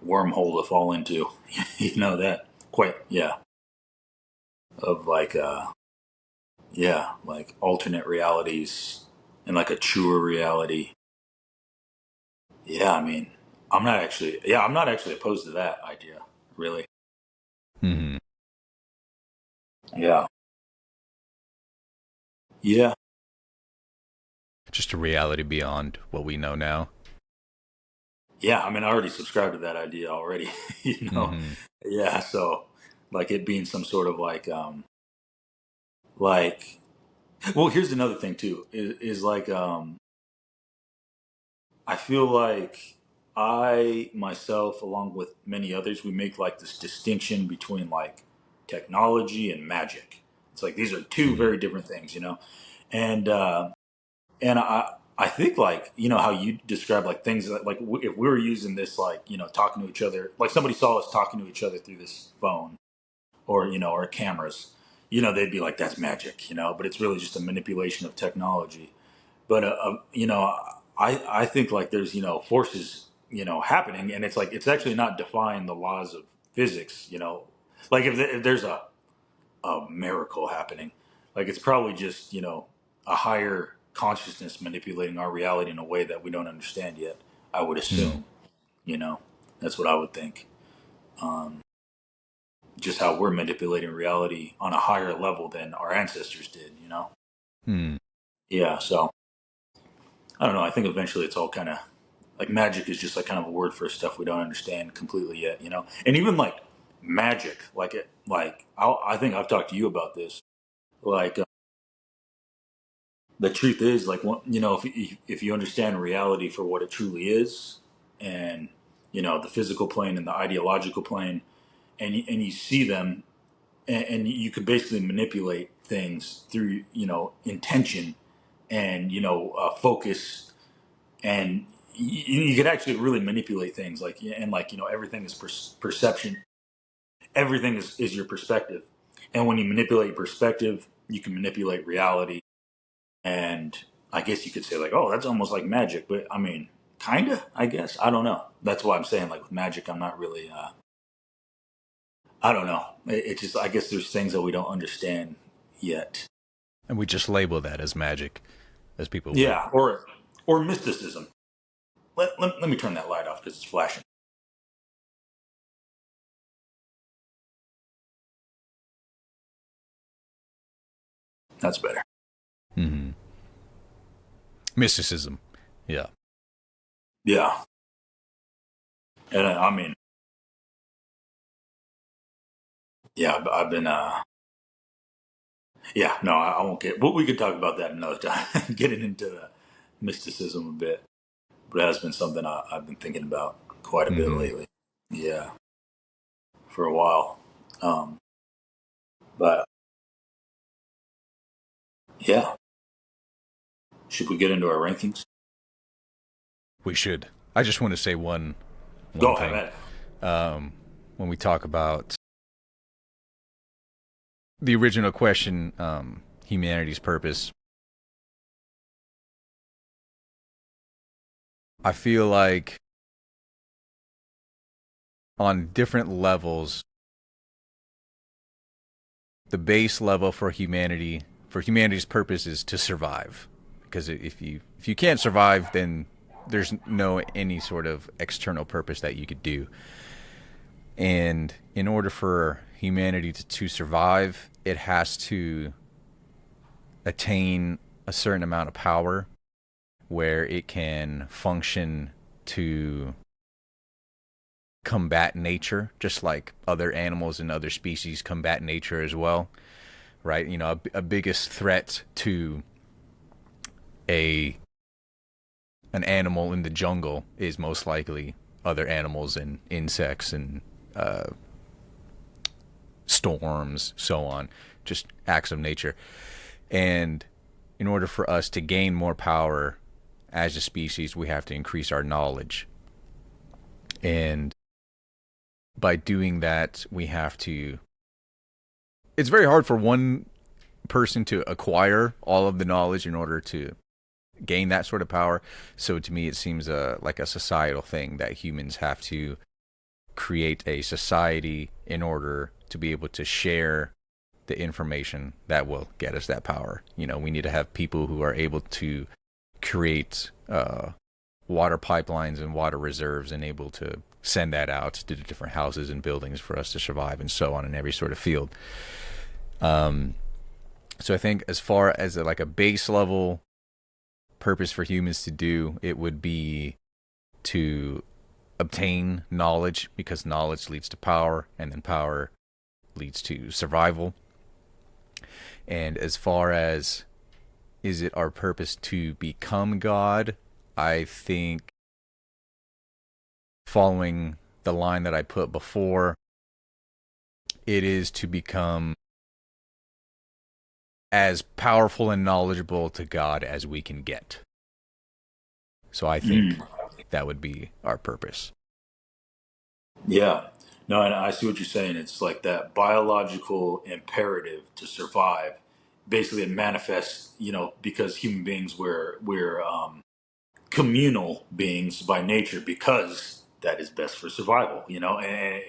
wormhole to fall into. That quite, yeah, of like, yeah, like alternate realities and like a truer reality. Yeah, I mean, I'm not actually opposed to that idea, really. Hmm. Yeah, yeah, Just a reality beyond what we know now. yeah. I mean, I already subscribe to that idea already. you know, Hmm. yeah. So, like, it being some sort of like, well, here's another thing too. Is like, I feel like I myself, along with many others, we make like this distinction between like technology and magic. It's like these are two Hmm. very different things, and I think, like, how you describe like things that, like, if we were using this, like, talking to each other, like somebody saw us talking to each other through this phone, or or cameras, they'd be like, that's magic, but it's really just a manipulation of technology. But I think, like, there's, forces, happening, and it's like it's actually not defying the laws of physics. Like, if there's a miracle happening, like, it's probably just, a higher consciousness manipulating our reality in a way that we don't understand yet, I would Hmm. assume. you know that's what I would think. just how we're manipulating reality on a higher level than our ancestors did, you know? Hmm. Yeah, so I don't know. I think eventually it's all kind of like magic is just like kind of a word for stuff we don't understand completely yet, you know? And even like magic, I think I've talked to you about this. Like, the truth is, like, you know, if you understand reality for what it truly is, and, you know, the physical plane and the ideological plane, and you see them, and you could basically manipulate things through, you know, intention and, you know, focus, and you could actually really manipulate things, like, and like, you know, everything is perception. Everything is your perspective, and when you manipulate perspective, you can manipulate reality. And I guess you could say like, oh, that's almost like magic, but I mean, kinda, I guess. I don't know. That's why I'm saying, like, with magic, I'm not really. I don't know. It just, I guess there's things that we don't understand yet. And we just label that as magic, as people would. Yeah, or mysticism. Let me turn that light off because it's flashing. That's better. Hmm. Mysticism. Yeah. Yeah, and I mean, yeah, I've been. Yeah, no, I won't get. But we could talk about that another time. Getting into mysticism a bit, but it has been something I've been thinking about quite a bit Hmm. lately. Yeah, for a while. Um, but yeah, should we get into our rankings? We should. I just want to say one Go ahead, thing. man. Um, when we talk about the original question, humanity's purpose, I feel like on different levels, the base level for humanity's purpose is to survive. Because if you can't survive, then there's no any sort of external purpose that you could do. And in order for humanity to survive, it has to attain a certain amount of power where it can function to combat nature, just like other animals and other species combat nature as well, right? You know, a biggest threat to a an animal in the jungle is most likely other animals and insects and uh, storms, so on, just acts of nature. And in order for us to gain more power as a species, we have to increase our knowledge. And by doing that, we have to. It's very hard for one person to acquire all of the knowledge in order to gain that sort of power. So to me, it seems like a societal thing that humans have to create a society in order to be able to share the information that will get us that power. You know, we need to have people who are able to create water pipelines and water reserves and able to send that out to the different houses and buildings for us to survive and so on in every sort of field. So I think as far as like a base level purpose for humans to do, it would be to obtain knowledge because knowledge leads to power and then power leads to survival. And as far as is it our purpose to become God, I think following the line that I put before, it is to become as powerful and knowledgeable to God as we can get. So I think Mm, that would be our purpose. yeah. No, and I see what you're saying. It's like that biological imperative to survive. Basically, it manifests, you know, because human beings we're communal beings by nature because that is best for survival. You know, and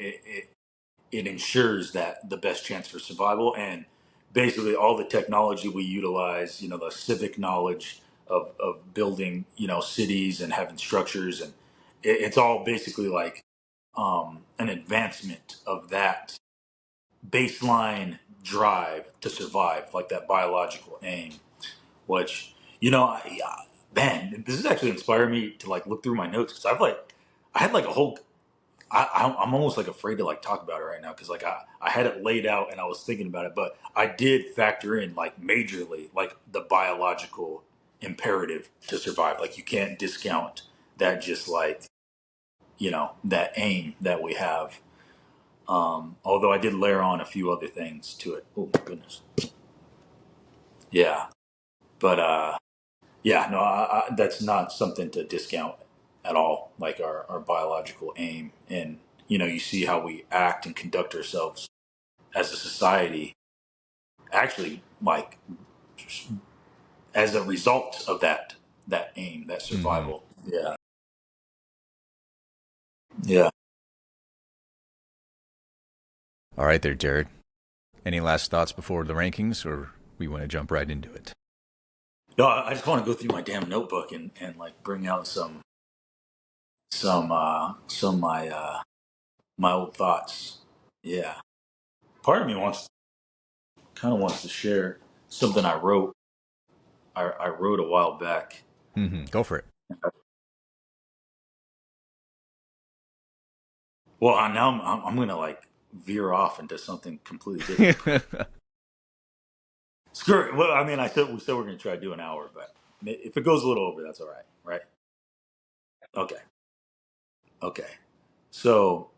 it ensures that the best chance for survival, and basically all the technology we utilize, you know, the civic knowledge of building, you know, cities and having structures, and it's all basically like an advancement of that baseline drive to survive, like that biological aim. Which man, this has actually inspired me to like look through my notes because I had like a whole. I'm almost like afraid to like talk about it right now because like I had it laid out and I was thinking about it, but I did factor in like majorly like the biological imperative to survive. Like you can't discount that, just like that aim that we have. Although I did layer on a few other things to it. Oh my goodness, yeah, but yeah, no, that's not something to discount at all. Like our biological aim, and you see how we act and conduct ourselves as a society, actually, like as a result of that aim, that Mm-hmm. survival. Yeah, yeah. All right, there, Jared. Any last thoughts before the rankings, or we want to jump right into it? No, I just want to go through my damn notebook and like bring out some of my old thoughts. Yeah, part of me wants to share something I wrote. I wrote a while back. Mm-hmm. Go for Well, now I'm gonna like veer off into something completely different. it. Screw it. Well, I mean, we said we're gonna try to do an hour, but if it goes a little over, that's all right, right? Okay, okay. So,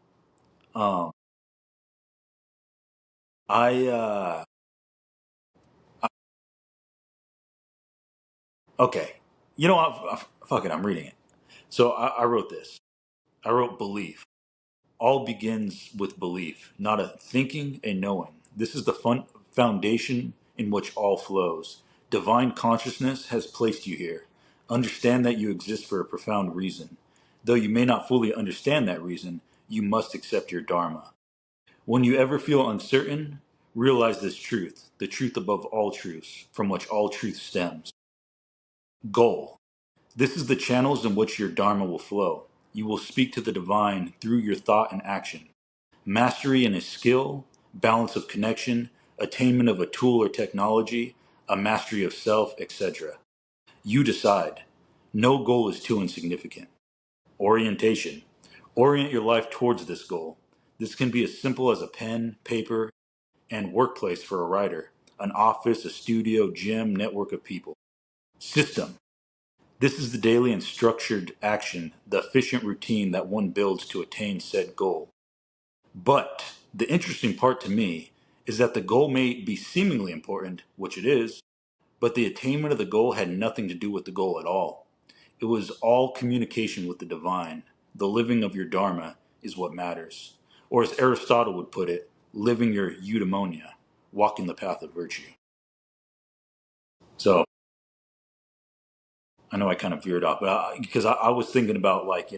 um, I okay. Fuck it. I'm reading it. So I wrote this. I wrote belief. All begins with belief, not a thinking, a knowing. This is the foundation in which all flows. Divine consciousness has placed you here. Understand that you exist for a profound reason. Though you may not fully understand that reason, you must accept your dharma. When you ever feel uncertain, realize this truth, the truth above all truths, from which all truth stems. Goal. This is the channels in which your dharma will flow. You will speak to the divine through your thought and action. Mastery in a skill, balance of connection, attainment of a tool or technology, a mastery of self, etc. You decide. No goal is too insignificant. Orientation. Orient your life towards this goal. This can be as simple as a pen, paper, and workplace for a writer, an office, a studio, gym, network of people. System. This is the daily and structured action, the efficient routine that one builds to attain said goal. But the interesting part to me is that the goal may be seemingly important, which it is, but the attainment of the goal had nothing to do with the goal at all. It was all communication with the divine. The living of your dharma is what matters. Or as Aristotle would put it, living your eudaimonia, walking the path of virtue. So I know I kind of veered off, but because I was thinking about like,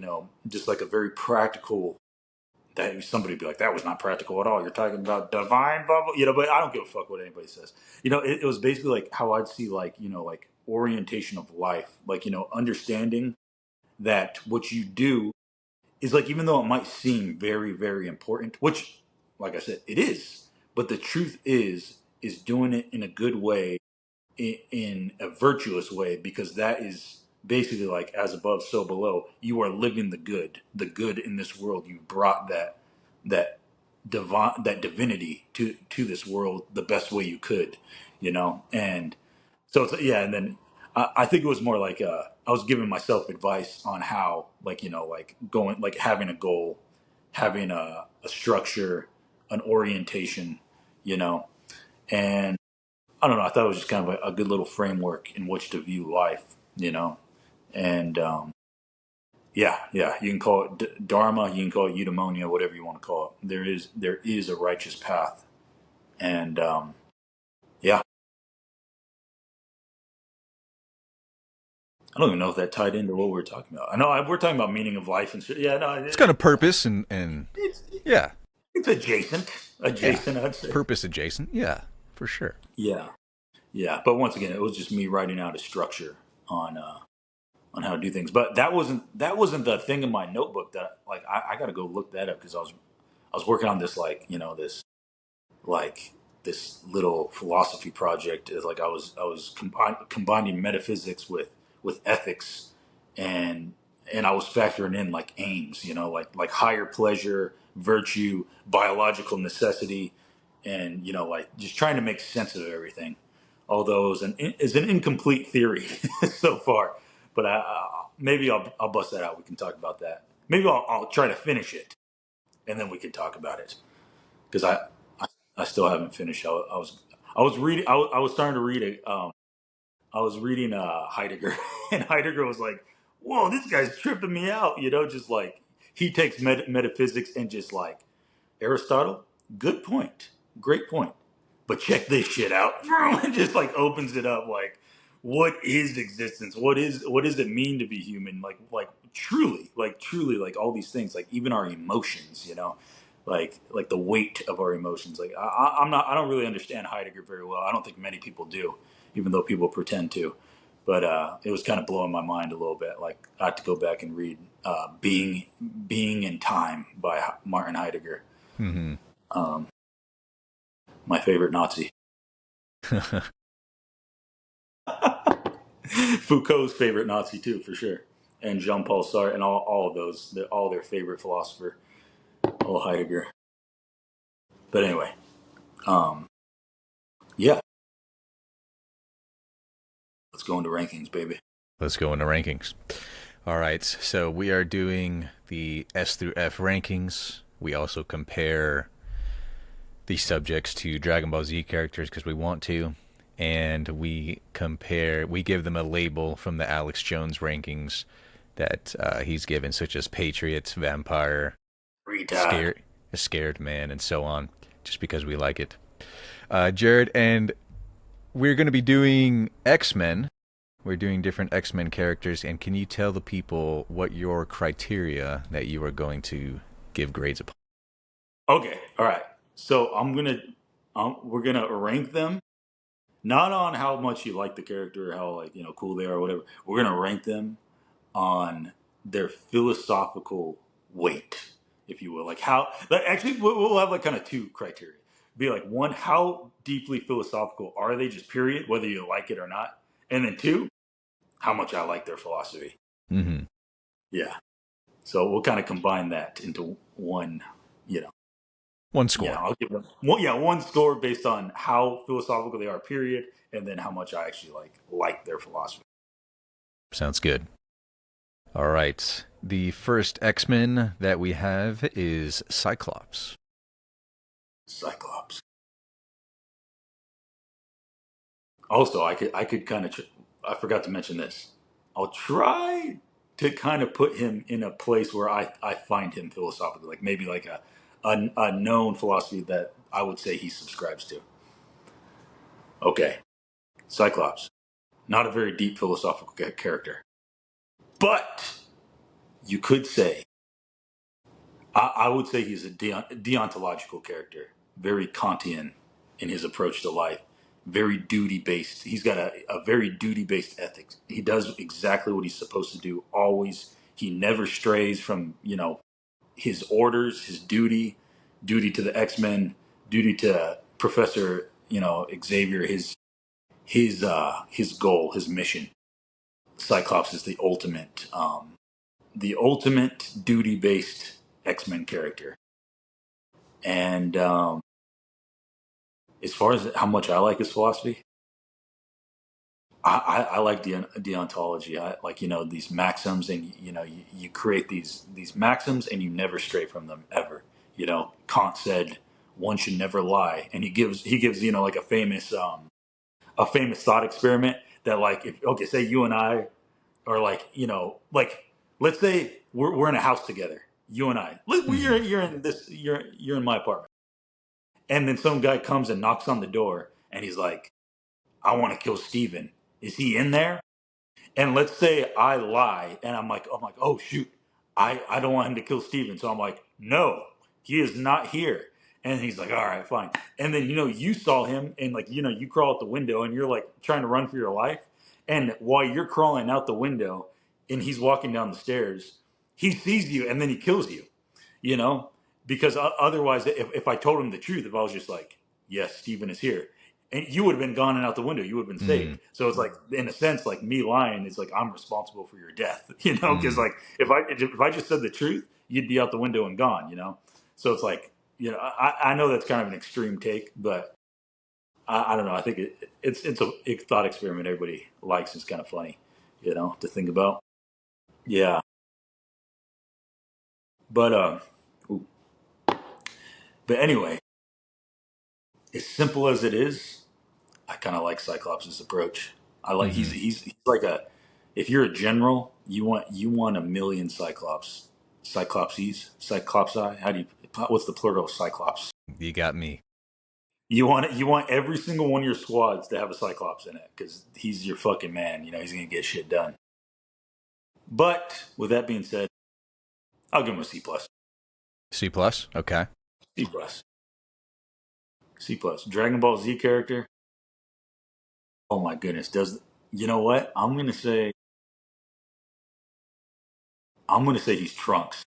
just like a very practical, that somebody would be like, that was not practical at all. You're talking about divine bubble, but I don't give a fuck what anybody says. It was basically like how I'd see like, like orientation of life, like, understanding that what you do is like, even though it might seem very, very important, which, like I said, it is, but the truth is doing it in a good way, in a virtuous way, because that is basically like as above so below. You are living the good in this world. You brought that divine, that divinity to this world the best way you could, and so it's, yeah. And then I think it was more like I was giving myself advice on how, like, like going, like having a goal, having a structure, an orientation, you know and I don't know. I thought it was just kind of a good little framework in which to view life, And yeah, yeah, you can call it dharma, you can call it eudaimonia, whatever you want to call it. There is a righteous path, and yeah, I don't even know if that tied into what we were talking about. I know we're talking about meaning of life and shit. Yeah, no, It's kind of purpose and it's yeah, it's adjacent, yeah, I'd say. purpose adjacent. Yeah, for sure. Yeah, yeah. But once again, it was just me writing out a structure on on how to do things. But that wasn't the thing in my notebook that like I got to go look that up because I was working on this, like, this like this little philosophy project. It's like I was combining metaphysics with ethics, and I was factoring in like aims, like higher pleasure, virtue, biological necessity, and like just trying to make sense of everything. Although it's an incomplete theory so far, but maybe I'll bust that out. We can talk about that. Maybe I'll try to finish it, and then we can talk about it because I still haven't finished. I was reading. I was starting to read it. I was reading Heidegger, and Heidegger was like, "Whoa, this guy's tripping me out." Just like he takes metaphysics and just like Aristotle, good point, great point, but check this shit out. And just like opens it up, like, what is existence? What does it mean to be human? Like truly, like all these things, like even our emotions, like the weight of our emotions. Like I don't really understand Heidegger very well. I don't think many people do, even though people pretend to. But it was kind of blowing my mind a little bit. Like I had to go back and read "Being in Time" by Martin Heidegger, Hmm. my favorite Nazi. Foucault's favorite Nazi too, for sure, and Jean-Paul Sartre, and all of those, all their favorite philosopher, all Heidegger. But anyway, um, yeah, let's go into rankings, baby. Let's go into rankings. All right, so we are doing the S through F rankings. We also compare the subjects to Dragon Ball Z characters because we want to, and we give them a label from the Alex Jones rankings that he's given, such as Patriot, Vampire, Retard. scared man, and so on, just because we like it. Jared, and we're going to be doing X-Men. We're doing different X-Men characters, and can you tell the people what your criteria that you are going to give grades upon? Okay, all right. So we're gonna rank them not on how much you like the character, or how like cool they are, or whatever. We're gonna rank them on their philosophical weight, if you will. Actually, we'll have like kind of two criteria. Be like, one, how deeply philosophical are they, just period, whether you like it or not, and then two, how much I like their philosophy. Mm-hmm. Yeah. So we'll kind of combine that into one. You know. One Yeah, score. I'll give them one score based on how philosophical they are, period, and then how much I actually like their philosophy. Sounds good. All right. The first X-Men that we have is Cyclops. Cyclops. Also, I could kind of I forgot to mention this. I'll try to kind of put him in a place where I find him philosophically, like maybe like a known philosophy that I would say he subscribes to. Okay, Cyclops, not a very deep philosophical character, but you could say I would say he's a deontological character, very Kantian in his approach to life, very duty based. He's got a very duty based ethics. He does exactly what he's supposed to do always. He never strays from his orders, his duty to the X-Men, duty to Professor Xavier. His goal, his mission. Cyclops is the ultimate duty based X-Men character. And as far as how much I like his philosophy, I like deontology. I like these maxims, and you create these maxims, and you never stray from them ever. Kant said one should never lie, and he gives like a famous thought experiment that, like, if okay, say you and I are like let's say we're in a house together, you and I. Mm-hmm. You're in my apartment, and then some guy comes and knocks on the door, and he's like, I want to kill Steven. Is he in there? And let's say I lie, and I'm like, oh shoot, I don't want him to kill Steven. So I'm like, no, he is not here. And he's like, all right, fine. And then you saw him, and like you crawl out the window, and you're like trying to run for your life. And while you're crawling out the window, and he's walking down the stairs, he sees you, and then he kills you. You know, because otherwise, if I told him the truth, if I was just like, yes, Stephen is here. And you would have been gone and out the window. You would have been Mm, saved. So it's like, in a sense, like me lying is like I'm responsible for your death, you know? Because mm. like if I just said the truth, you'd be out the window and gone, you know? So it's like, I know that's kind of an extreme take, but I don't know. I think it's a thought experiment everybody likes. It's kind of funny, to think about. Yeah, but ooh. But anyway, as simple as it is, I kind of like Cyclops' approach. I like Hmm. he's like a if you're a general, you want a million Cyclopsi. How do you what's the plural of Cyclops? You got me. You want every single one of your squads to have a Cyclops in it because he's your fucking man. He's gonna get shit done. But with that being said, I'll give him a C plus. C plus. Okay. C plus. C plus. Dragon Ball Z character. Oh my goodness. Does you know what? I'm gonna say he's Trunks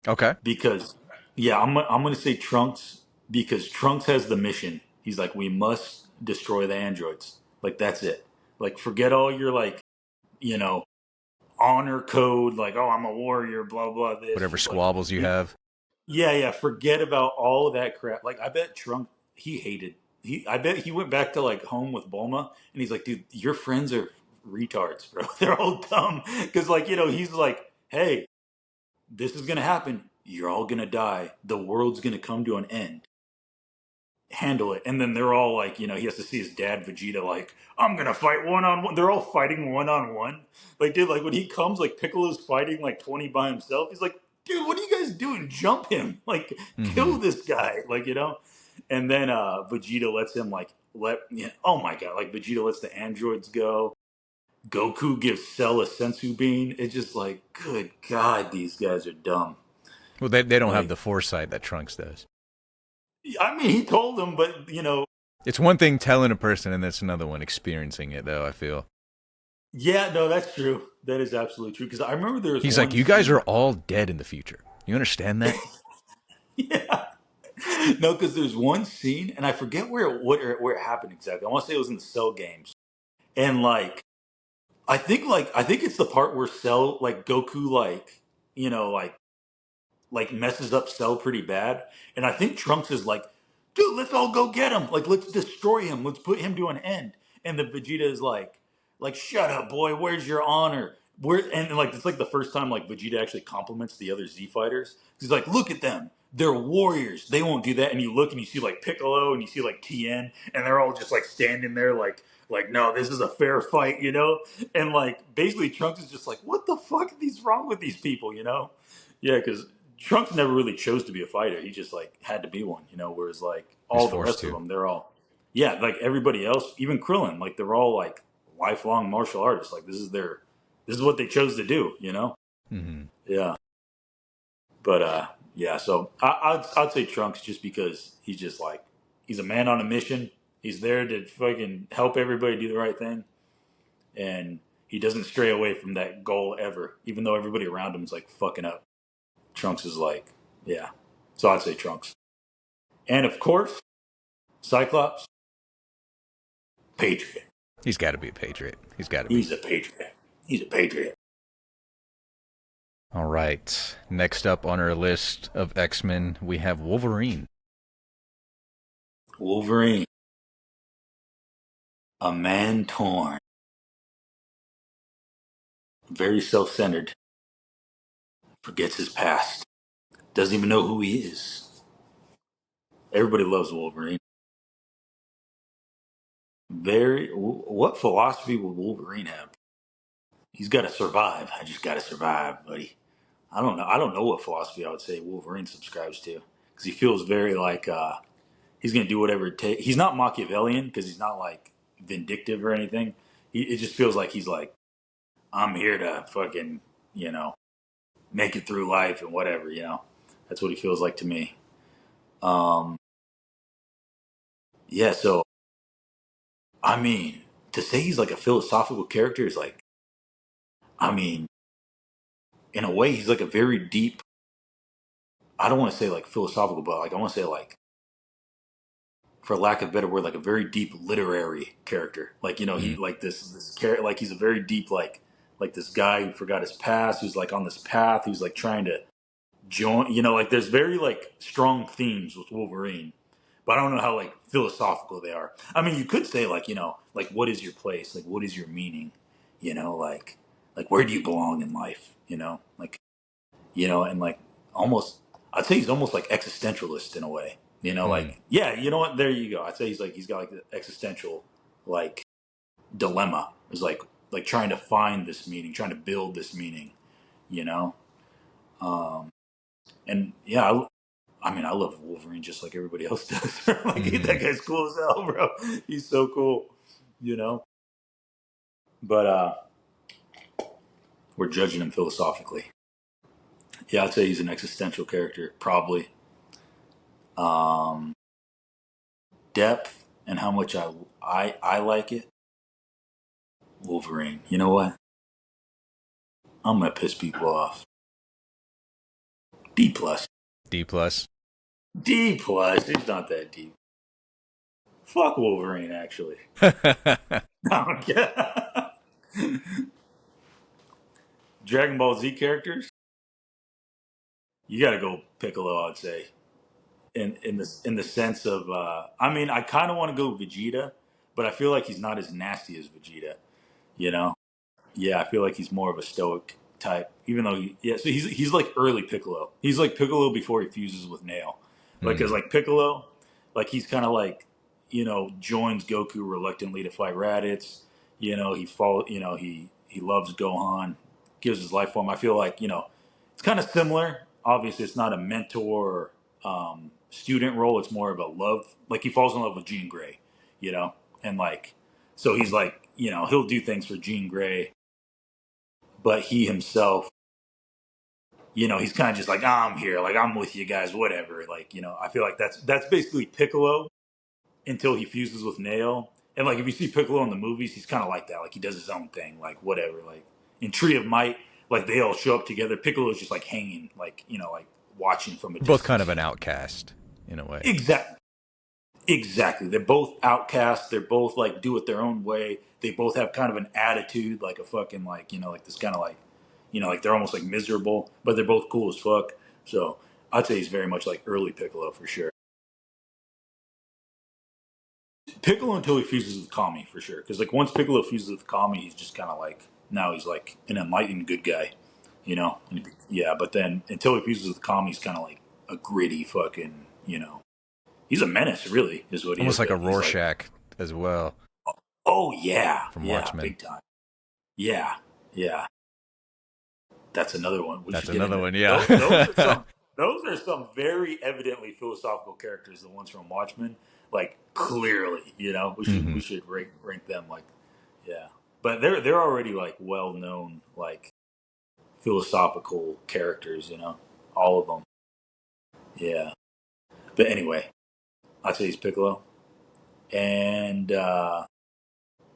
Okay. because yeah, I'm gonna say Trunks because Trunks has the mission. He's like, we must destroy the androids. Like that's it. Like forget all your like you know honor code. Like oh, I'm a warrior. Blah blah. This Whatever just like squabbles you have. yeah, yeah. Forget about all of that crap. Like, I bet Trump he hated. I bet he went back to like home with Bulma, and he's like, dude, your friends are retards, bro. They're all dumb because, like, he's like, hey, this is gonna happen. You're all gonna die. The world's gonna come to an end. Handle it. And then they're all like, he has to see his dad Vegeta like, I'm gonna fight one on one. They're all fighting one on one. Like, dude, like when he comes, like Piccolo's fighting like 20 by himself. He's like, dude, what are you guys doing? Jump him. Like, Hmm. kill this guy. Like. And then Vegeta lets him oh my god, like Vegeta lets the androids go. Goku gives Cell a sensu bean. It's just like, good god, these guys are dumb. Well, they don't have Like, the foresight that Trunks does. I mean, he told them, but It's one thing telling a person, and that's another one experiencing it. Though I feel yeah, no, that's true. That is absolutely true. Because I remember there was he's like, one you guys scene. are all dead in the future. You understand that? Yeah. No, because there's one scene, and I forget where it happened exactly. I want to say it was in the Cell games, and I think it's the part where Cell like Goku like messes up Cell pretty bad, and I think Trunks is like, "Dude, let's all go get him! Like, let's destroy him! Let's put him to an end!" And the Vegeta is like, "Shut up, boy! Where's your honor?" And like it's like the first time like Vegeta actually compliments the other Z fighters. He's like, "Look at them! They're warriors. They won't do that." And you look and you see like Piccolo and you see like Tien, and they're all just like standing there like no, this is a fair fight. And like basically Trunks is just like, "What the fuck is wrong with these people?" Yeah, because Trunks never really chose to be a fighter. He just like had to be one. Whereas like He's all the forced rest of to. them, they're all, yeah, like everybody else, even Krillin, like they're all like lifelong martial artists. Like this is what they chose to do. Hmm. Yeah, but yeah. So I'd say Trunks just because he's just like he's a man on a mission. He's there to fucking help everybody do the right thing, and he doesn't stray away from that goal ever, even though everybody around him is like fucking up. Trunks is like, yeah. So I'd say Trunks. And of course, Cyclops, Patriot. He's got to be a patriot. He's got to be. He's a Patriot. He's a Patriot. All right. Next up on our list of X-Men, we have Wolverine. Wolverine, a man torn, very self centered, forgets his past, doesn't even know who he is. Everybody loves Wolverine. What philosophy would Wolverine have? He's got to survive. I just got to survive, buddy. I don't know. I don't know what philosophy I would say Wolverine subscribes to because he feels very like he's gonna do whatever it takes. He's not Machiavellian because he's not like vindictive or anything. It just feels like he's like, I'm here to fucking you know make it through life and whatever. That's what he feels like to me. Um, yeah. So I mean, to say he's like a philosophical character is like, I mean, in a way, he's like a very deep. I don't want to say like philosophical, but like I want to say like for lack of a better word, like a very deep literary character. Like, he Mm. like this character, like he's a very deep like this guy who forgot his past, who's like on this path, who's like trying to join. Like there's very like strong themes with Wolverine, but I don't know how like philosophical they are. I mean, you could say like like what is your place? Like what is your meaning? Like where do you belong in life? Like and like almost I'd say he's almost like existentialist in a way. Mm. Like yeah, you know what? There you go. I'd say he's got like the existential like dilemma. Is like trying to find this meaning, trying to build this meaning. You know, um, and yeah, I mean, I love Wolverine just like everybody else does. Like that Mm. guy's cool as hell, bro. He's so cool. You know, but we're judging him philosophically. Yeah, I'd say he's an existential character, probably. Um, Depth and how much I like it. Wolverine. You know what? I'm gonna piss people off. D plus. D plus. D plus. He's not that deep. Fuck Wolverine, actually. No, Dragon Ball Z characters. You gotta go Piccolo. I'd say in the sense of. I mean, I kind of want to go Vegeta, but I feel like he's not as nasty as Vegeta. You know. Yeah, I feel like he's more of a stoic type, even though so he's like early Piccolo. He's like Piccolo before he fuses with Nail, like because Mm. like Piccolo, like he's kind of like joins Goku reluctantly to fight Raditz. He loves Gohan, gives his life for him. I feel like it's kind of similar. Obviously, it's not a mentor student role. It's more of a love. Like he falls in love with Jean Grey, you know, and like so he's like he'll do things for Jean Grey, but he himself, he's kind of just like, I'm here, like I'm with you guys, whatever. Like, I feel like that's basically Piccolo until he fuses with Nail. And like if you see Piccolo in the movies, he's kind of like that. Like he does his own thing, like whatever. Like in Tree of Might, like they all show up together. Piccolo's just like hanging, like like watching from a We're both kind distance. of an outcast in a way. Exactly. Exactly. They're both outcasts. They're both like do it their own way. They both have kind of an attitude, like a fucking like like this kind of like like they're almost like miserable, but they're both cool as fuck. So I'd say he's very much like early Piccolo for sure. Piccolo until he fuses with Kami for sure. Because like once Piccolo fuses with Kami, he's just kind of like now he's like an enlightened good guy, yeah. But then until he fuses with Kami, he's kind of like a gritty fucking he's a menace, really, is what he Almost is. like a But he's like, Rorschach as well oh yeah, from yeah, Watchmen. big time. Yeah, yeah. That's another one. We That's should get another into one, those. Those are yeah. some. Those are some very evidently philosophical characters. The ones from Watchmen, like clearly, we should Hmm. we should rank them like, yeah. But they're already like well known like philosophical characters. All of them. Yeah. But anyway, I'd say he's Piccolo and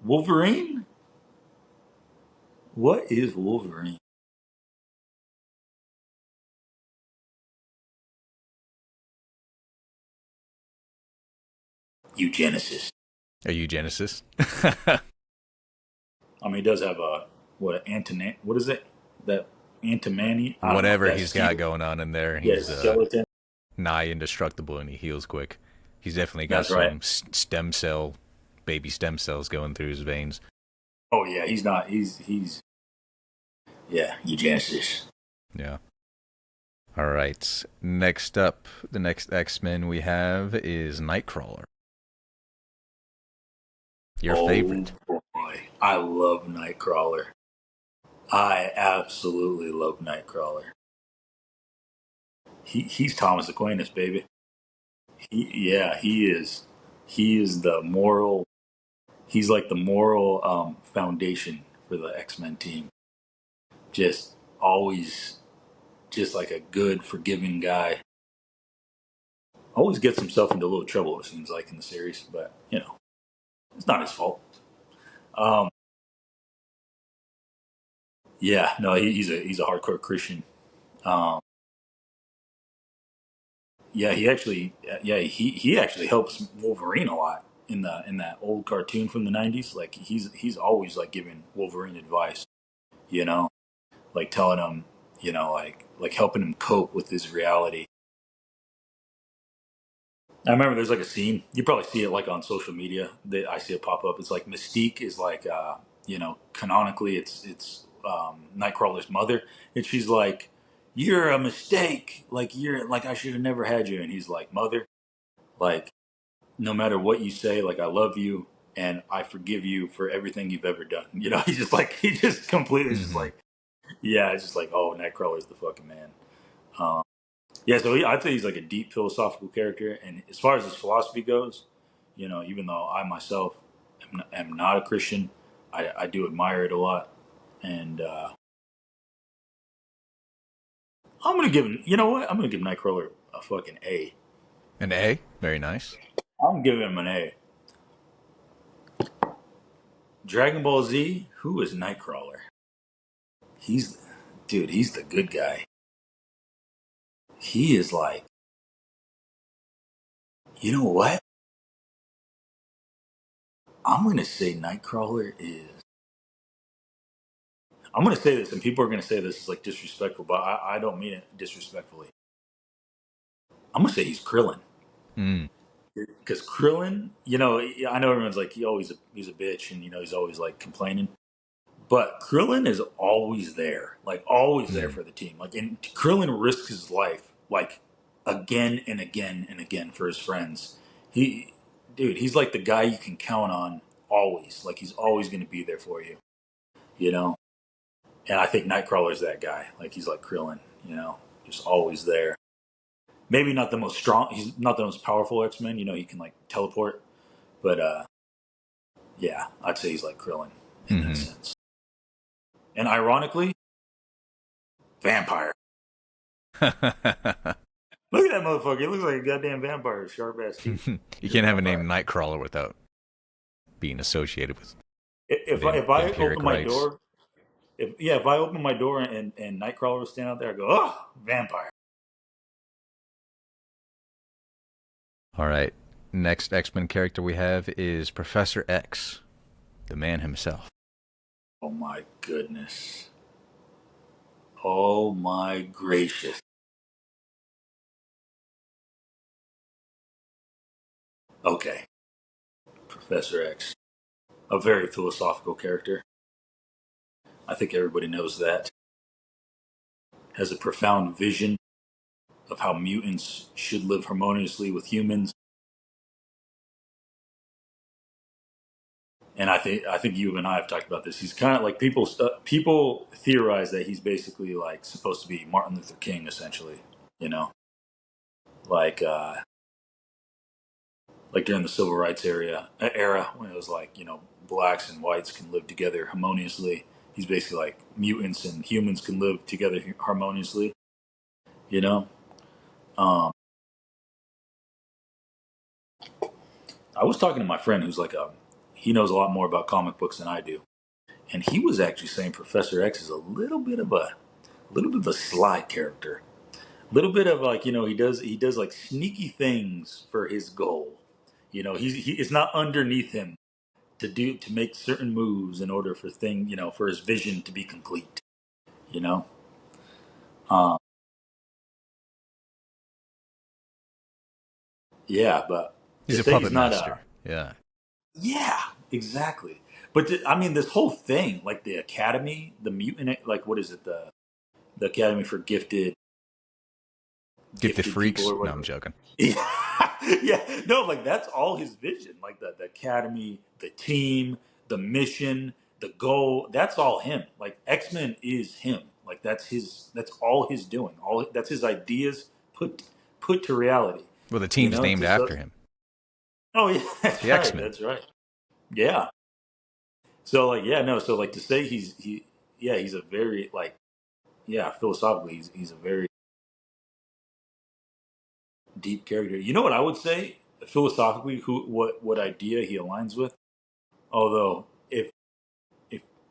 Wolverine. What is Wolverine? Eugenesis. A eugenicist. I mean, he does have a what is it? That antimony? I don't know. Whatever That he's got steel. going on in there, Yeah, he's skeleton. nigh indestructible and he heals quick. He's definitely got That's right. some baby stem cells going through his veins. Oh yeah, he's not. He's yeah, eugenesis. Yeah. All right. Next up, the next X-Men we have is Nightcrawler. Your Oh favorite. boy, I love Nightcrawler. I absolutely love Nightcrawler. He's Thomas Aquinas, baby. Yeah, he is. He is the moral. He's like the moral foundation for the X-Men team. Just always, just like a good, forgiving guy. Always gets himself into a little trouble. It seems like in the series, but it's not his fault. Um, yeah, no, he's a hardcore Christian. Um, yeah, he actually, yeah, he actually helps Wolverine a lot in that old cartoon from the '90s. Like he's always like giving Wolverine advice, you know, like telling him, like helping him cope with his reality. I remember there's like a scene you probably see it like on social media that I see it pop up. It's like Mystique is like, canonically it's Nightcrawler's mother, and she's like, "You're a mistake. Like you're like I should have never had you." And he's like, "Mother, like." No matter what you say, like I love you and I forgive you for everything you've ever done. He's just like he just completely is just Mm-hmm. like yeah, it's just like oh, Nightcrawler's the fucking man. Um, yeah, so I think he's like a deep philosophical character, and as far as his philosophy goes, even though I myself am not a Christian, I do admire it a lot, and I'm gonna give him. You know what? I'm gonna give Nightcrawler a fucking A. An A. Very nice. I'm giving him an A. Dragon Ball Z. Who is Nightcrawler? He's dude. He's the good guy. He is like, you know what? I'm going to say Nightcrawler is. I'm going to say this, and people are going to say this is like disrespectful, but I don't mean it disrespectfully. I'm going to say he's Krillin. Mm. Because Krillin, I know everyone's like, he's a bitch and, he's always like complaining. But Krillin is always there, like always there Mm. for the team. Like, and Krillin risks his life, like again and again and again for his friends. He, dude, he's like the guy you can count on always. Like he's always going to be there for you, you know. And I think Nightcrawler's that guy. Like he's like Krillin, just always there. Maybe not the most strong. He's not the most powerful X Men. He can like teleport, but yeah, I'd say he's like Krillin in that Mm-hmm. sense. And ironically, vampire. Look at that motherfucker. He looks like a goddamn vampire with sharp ass teeth. You He's a can't have a name vampire. Nightcrawler without being associated with If I open vampiric my rights. door, if I open my door and Nightcrawler was standing out there, I go, oh, vampire. All right. Next X-Men character we have is Professor X, the man himself. Oh my goodness. Oh my gracious. Okay, Professor X, a very philosophical character. I think everybody knows that. Has a profound vision of how mutants should live harmoniously with humans. And I think you and I have talked about this. He's kind of like people theorize that he's basically like supposed to be Martin Luther King, essentially. You know, like like during the civil rights era when it was like blacks and whites can live together harmoniously. He's basically like mutants and humans can live together harmoniously. You know, um, I was talking to my friend who's like he knows a lot more about comic books than I do, and he was actually saying Professor X is a little bit of a sly character, a little bit of like he does like sneaky things for his goal. It's not underneath him to make certain moves in order for his vision to be complete. You know, um, yeah, but to He's a say he's puppet not master. Yeah. yeah, exactly. But I mean, this whole thing, like the academy, the mutant, like what is it, the academy for Get the gifted people freaks. or No, I'm whatever. joking. Yeah, yeah, no, like that's all his vision. Like the academy, the team, the mission, the goal. That's all him. Like X-Men is him. Like that's his. That's all he's doing. All that's his ideas put to reality. Well, the team's named Just after him. oh yeah, It's that's the right. X-Men. That's right. Yeah. So like yeah, no. So like to say yeah, he's a very like yeah, philosophically he's a very deep character. You know what I would say philosophically? What idea he aligns with? Although if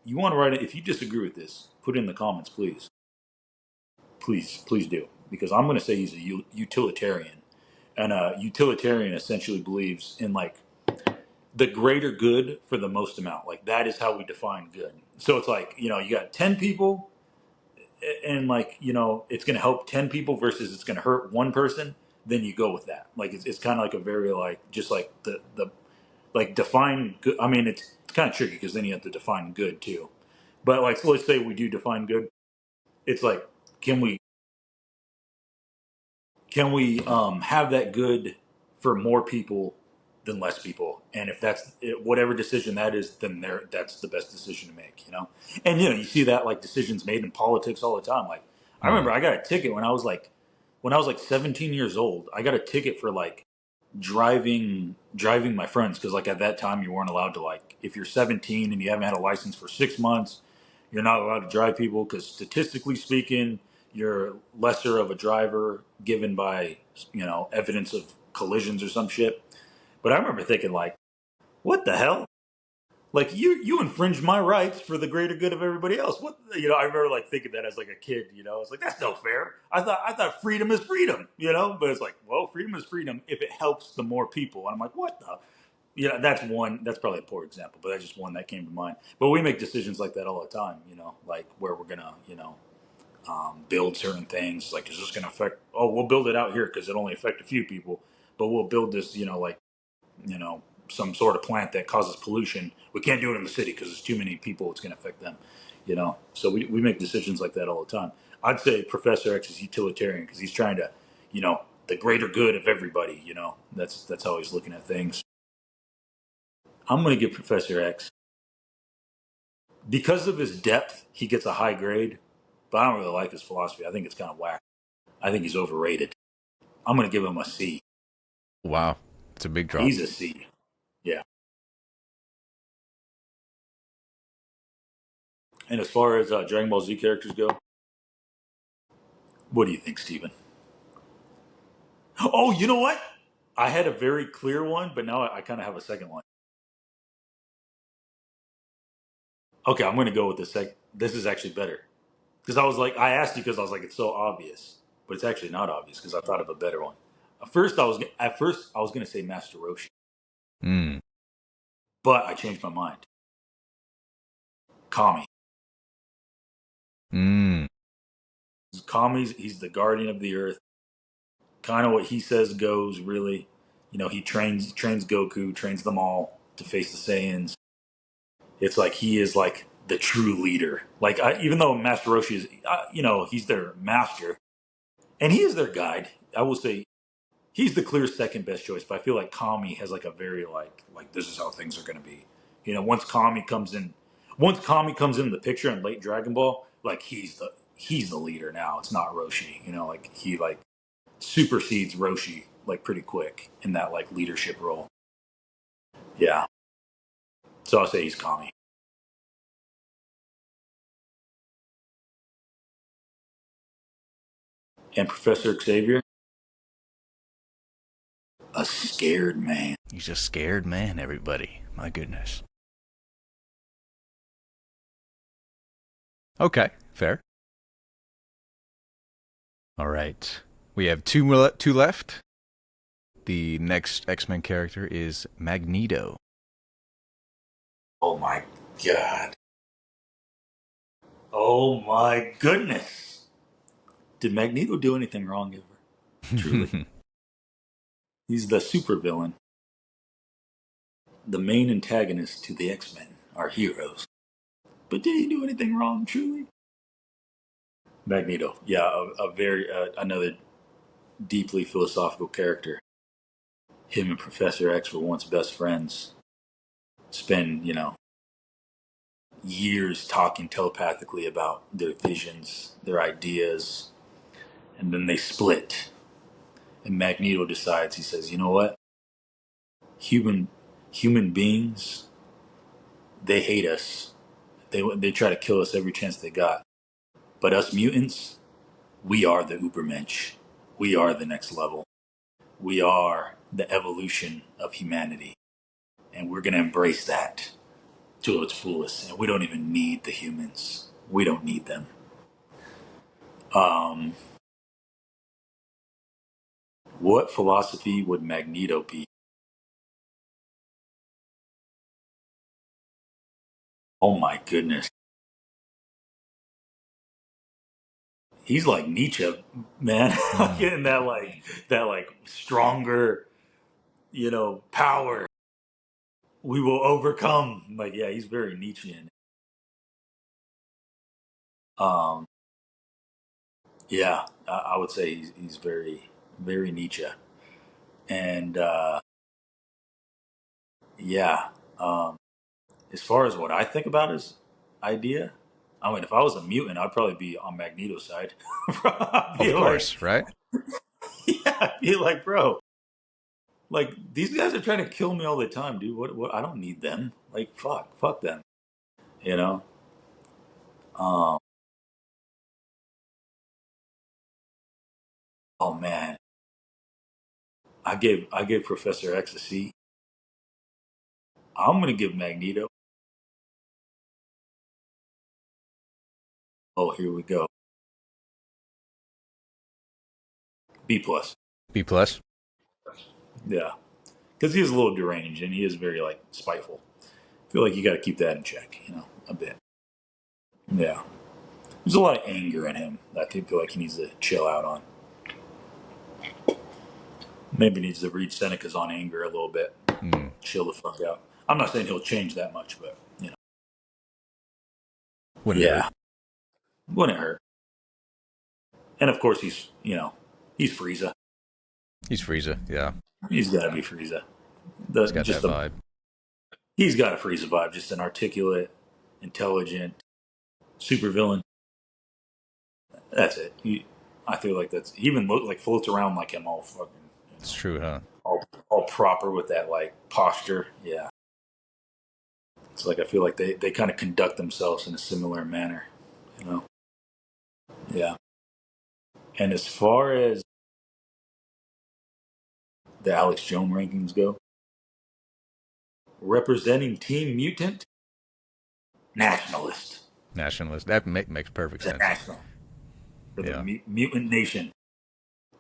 you want to write it, if you disagree with this, put it in the comments, please, please do, because I'm going to say he's a utilitarian. And a utilitarian essentially believes in like the greater good for the most amount. Like that is how we define good. So it's like, you got 10 people and like, it's going to help 10 people versus it's going to hurt one person. Then you go with that. Like it's kind of like a very like, just like the like define good. I mean, it's kind of tricky because then you have to define good too. But like, so let's say we do define good. It's like, can we have that good for more people than less people? And if that's it, whatever decision that is, then that's the best decision to make. And you see that like decisions made in politics all the time. Like I Mm. remember I got a ticket when I was like 17 years old. I got a ticket for like driving my friends because like at that time you weren't allowed to, like, if you're 17 and you haven't had a license for 6 months, you're not allowed to drive people because statistically speaking you're lesser of a driver given by evidence of collisions or some shit. But I remember thinking like, what the hell, like you infringe my rights for the greater good of everybody else. What, I remember like thinking that as like a kid. It's like, that's no fair. I thought freedom is freedom. But it's like, well, freedom is freedom if it helps the more people. And I'm like, what the, that's probably a poor example, but that's just one that came to mind. But we make decisions like that all the time. Like where we're gonna build certain things. Like, is this gonna affect, oh, we'll build it out here because it only affect a few people, but we'll build this, like, you know, some sort of plant that causes pollution. We can't do it in the city because there's too many people. It's going to affect them. So we make decisions like that all the time. I'd say Professor X is utilitarian because he's trying to, the greater good of everybody. That's how he's looking at things. I'm going to give Professor X, because of his depth, he gets a high grade. But I don't really like his philosophy. I think it's kind of whack. I think he's overrated. I'm going to give him a C. Wow, it's a big drop. He's a C. Yeah. And as far as Dragon Ball Z characters go, what do you think, Steven? Oh, you know what? I had a very clear one, but now I kind of have a second one. Okay, I'm going to go with the second. This is actually better because I asked you because I was like, it's so obvious, but it's actually not obvious because I thought of a better one. At first I was going to say Master Roshi, Mm. but I changed my mind. Kami. Mm. He's the guardian of the earth. Kind of what he says goes. Really, he trains Goku, trains them all to face the Saiyans. It's like he is like the true leader. Like even though Master Roshi is, he's their master and he is their guide. I will say he's the clear second best choice. But I feel like Kami has like a very like this is how things are going to be. Once Kami comes in the picture in late Dragon Ball, like he's the leader now. It's not Roshi. Like he like supersedes Roshi like pretty quick in that like leadership role. Yeah. So I'll say he's Kami. And Professor Xavier, a scared man. He's a scared man, everybody. My goodness. Okay, fair. All right. We have two left. The next X-Men character is Magneto. Oh my god. Oh my goodness. Did Magneto do anything wrong ever? Truly. He's the supervillain. The main antagonist to the X-Men, our heroes. But did he do anything wrong, truly? Magneto. Yeah, a very, another deeply philosophical character. Him and Professor X were once best friends. Spend, years talking telepathically about their visions, their ideas, and then they split. And Magneto decides, he says, you know what? Human human beings, they hate us. They try to kill us every chance they got. But us mutants, we are the Ubermensch. We are the next level. We are the evolution of humanity. And we're going to embrace that to its fullest. And we don't even need the humans. We don't need them. Um, What philosophy would Magneto be? Oh my goodness. He's like Nietzsche, man. I'm Mm. getting that like stronger, power. We will overcome. Like, yeah, he's very Nietzschean. Um, yeah, I would say he's very, very Nietzsche. And yeah, um, as far as what I think about his idea, I mean, if I was a mutant, I'd probably be on Magneto's side. I'd be Of like, course, right? yeah, I'd be like, bro, like these guys are trying to kill me all the time, dude. What? I don't need them. Like, fuck them. You know. Um. Oh man, I gave Professor X a C. I'm gonna give Magneto. Oh, here we go. B plus. B plus. Yeah, because he is a little deranged and he is very like spiteful. I feel like you got to keep that in check, a bit. Yeah, there's a lot of anger in him that I feel like he needs to chill out on. Maybe needs to read Seneca's on anger a little bit, Mm. chill the fuck out. I'm not saying he'll change that much, but Wouldn't hurt. yeah, wouldn't hurt. And of course, he's Frieza. He's Frieza. Yeah, He's got to be Frieza. he's got that vibe. He's got a Frieza vibe, just an articulate, intelligent supervillain. That's it. I feel like that's he even look like floats around like him, all fucking, It's true, huh? all proper with that like posture. Yeah, it's like I feel like they kind of conduct themselves in a similar manner. You know. Yeah. And as far as the Alex Jones rankings go, representing Team Mutant, nationalist. Nationalist. That makes perfect It's a sense. national for the Yeah, mutant nation.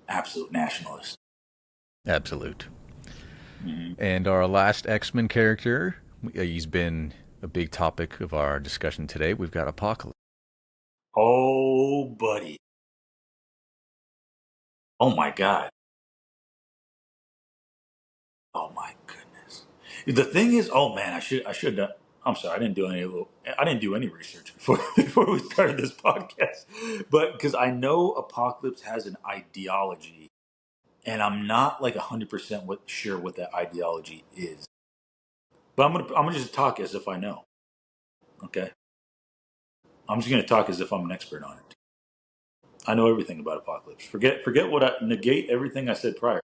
Absolute nationalist. absolute. Hmm. And our last X-Men character, he's been a big topic of our discussion today. We've got Apocalypse. Oh, buddy. Oh my God. Oh my goodness. The thing is, oh man, I should. I'm sorry, I didn't do any research before before we started this podcast, but because I know Apocalypse has an ideology, and I'm not like 100% sure what that ideology is. But I'm gonna just talk as if I know. Okay, I'm just gonna talk as if I'm an expert on it. I know everything about Apocalypse. Forget what I negate everything I said prior.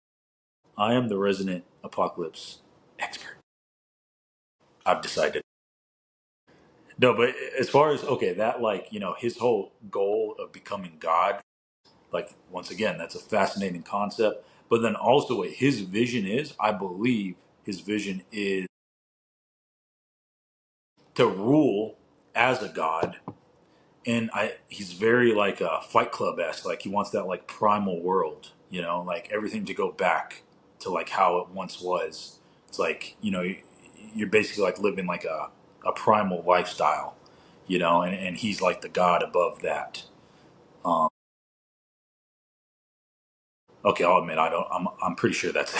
I am the resident Apocalypse expert. I've decided. No, but as far as okay, that like his whole goal of becoming God, like once again, that's a fascinating concept. But then also what his vision is, I believe his vision is to rule as a god, and he's very like a Fight Club esque. Like he wants that like primal world, like everything to go back to like how it once was. It's like you're basically like living like a primal lifestyle, and he's like the god above that. Um, okay, I'll admit I don't. I'm pretty sure that's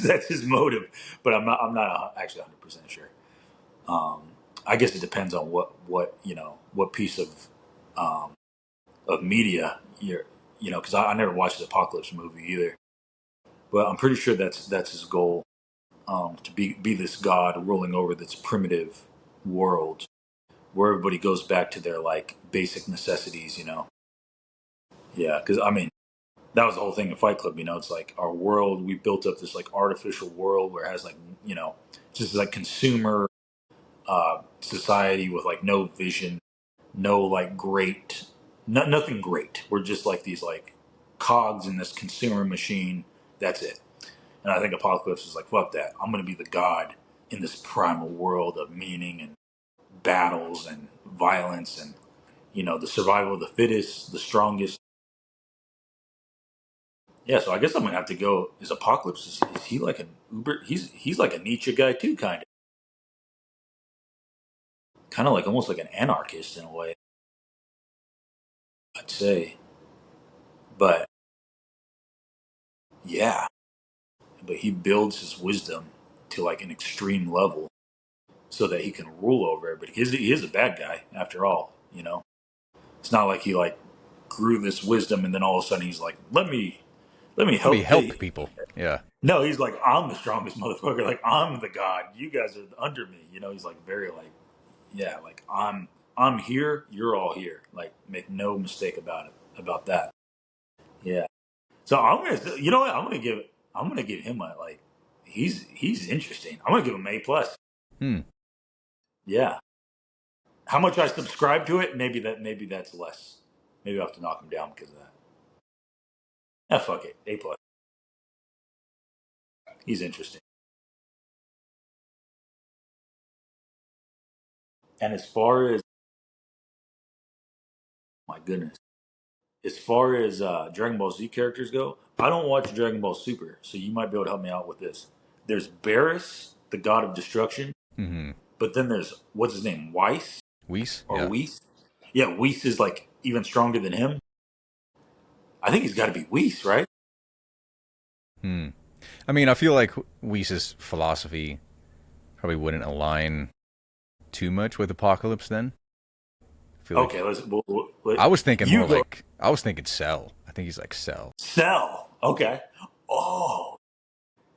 that's his motive, but I'm not actually 100% sure. Um, I guess it depends on what piece um, of media because I never watched the Apocalypse movie either, but I'm pretty sure that's his goal, to be this god ruling over this primitive world where everybody goes back to their like basic necessities. Yeah, because I mean that was the whole thing in Fight Club. It's like our world. We built up this like artificial world where it has like just like consumer society with like no vision, no like nothing great. We're just like these like cogs in this consumer machine. That's it. And I think Apocalypse is like, fuck that. I'm going to be the god in this primal world of meaning and battles and violence and the survival of the fittest, the strongest. Yeah, so I guess I'm gonna have to go. Is Apocalypse? Is he like an Uber? He's like a Nietzsche guy too, kind of like almost like an anarchist in a way, I'd say. But yeah, but he builds his wisdom to like an extreme level so that he can rule over everybody. He is a bad guy after all. It's not like he like grew this wisdom and then all of a sudden he's like, let me Let me help help the. people. Yeah. No, he's like, I'm the strongest motherfucker. Like I'm the god. You guys are under me. He's like very like, yeah, like I'm here. You're all here. Like make no mistake about that. Yeah. So I'm gonna, you know what? I'm gonna give him a like. He's interesting. I'm gonna give him A+. Hmm. Yeah. How much I subscribe to it? Maybe that's less. Maybe I have to knock him down because of that. Ah, fuck it. A+. He's interesting. And as far as my goodness, as far as Dragon Ball Z characters go, I don't watch Dragon Ball Super, so you might be able to help me out with this. There's Barris, the god of destruction, Mm-hmm. but then there's what's his name, Weiss Whis? or Yeah. Whis? Yeah, Whis is like even stronger than him. I think he's got to be Whis, right? Hmm. I mean, I feel like Whis' philosophy probably wouldn't align too much with Apocalypse then. I feel Okay, like let I was thinking you more go. like I was thinking Cell. I think he's like Cell. Cell. Okay. Oh,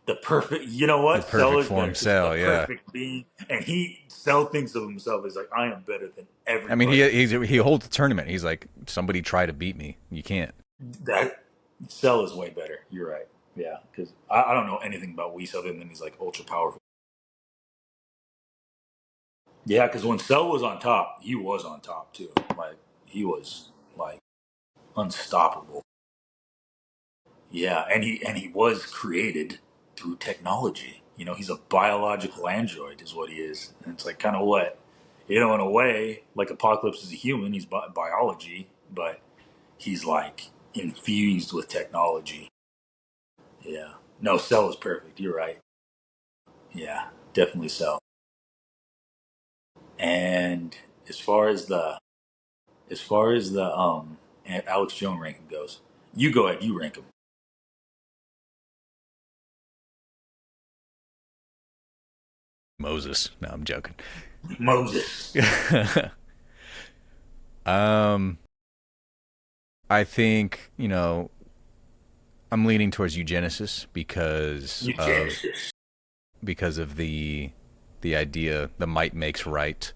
the perfect. You know The what? Cell perfect is better form because he's the Cell, yeah. perfect being, and Cell thinks of himself as like I am better than I mean, everybody. he holds a tournament. He's like, somebody try to beat me. You can't. That Cell is way better. You're right. Yeah, because I don't know anything about Whis other than he's like ultra powerful. Yeah, because when Cell was on top, he was on top too. Like he was like unstoppable. Yeah, and he was created through technology. He's a biological android, is what he is, and it's like kind of what, in a way, like Apocalypse is a human. He's biology, but he's like infused with technology. Yeah, no, Cell is perfect. You're right. Yeah, definitely Cell. And as far as the Alex Jones ranking goes, you go ahead. You rank him. Moses. No, I'm joking. Moses. um, I think I'm leaning towards eugenesis Eugenesis. because of the idea the might makes right.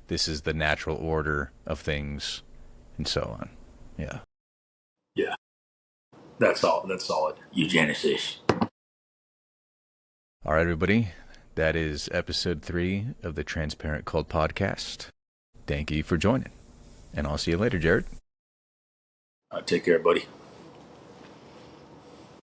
This is the natural order of things, and so on. Yeah. Yeah. That's all. That's solid. Eugenesis. All right, everybody. That is episode 3 of the Transparent Cult podcast. Thank you for joining, and I'll see you later, Jared. Take care, buddy.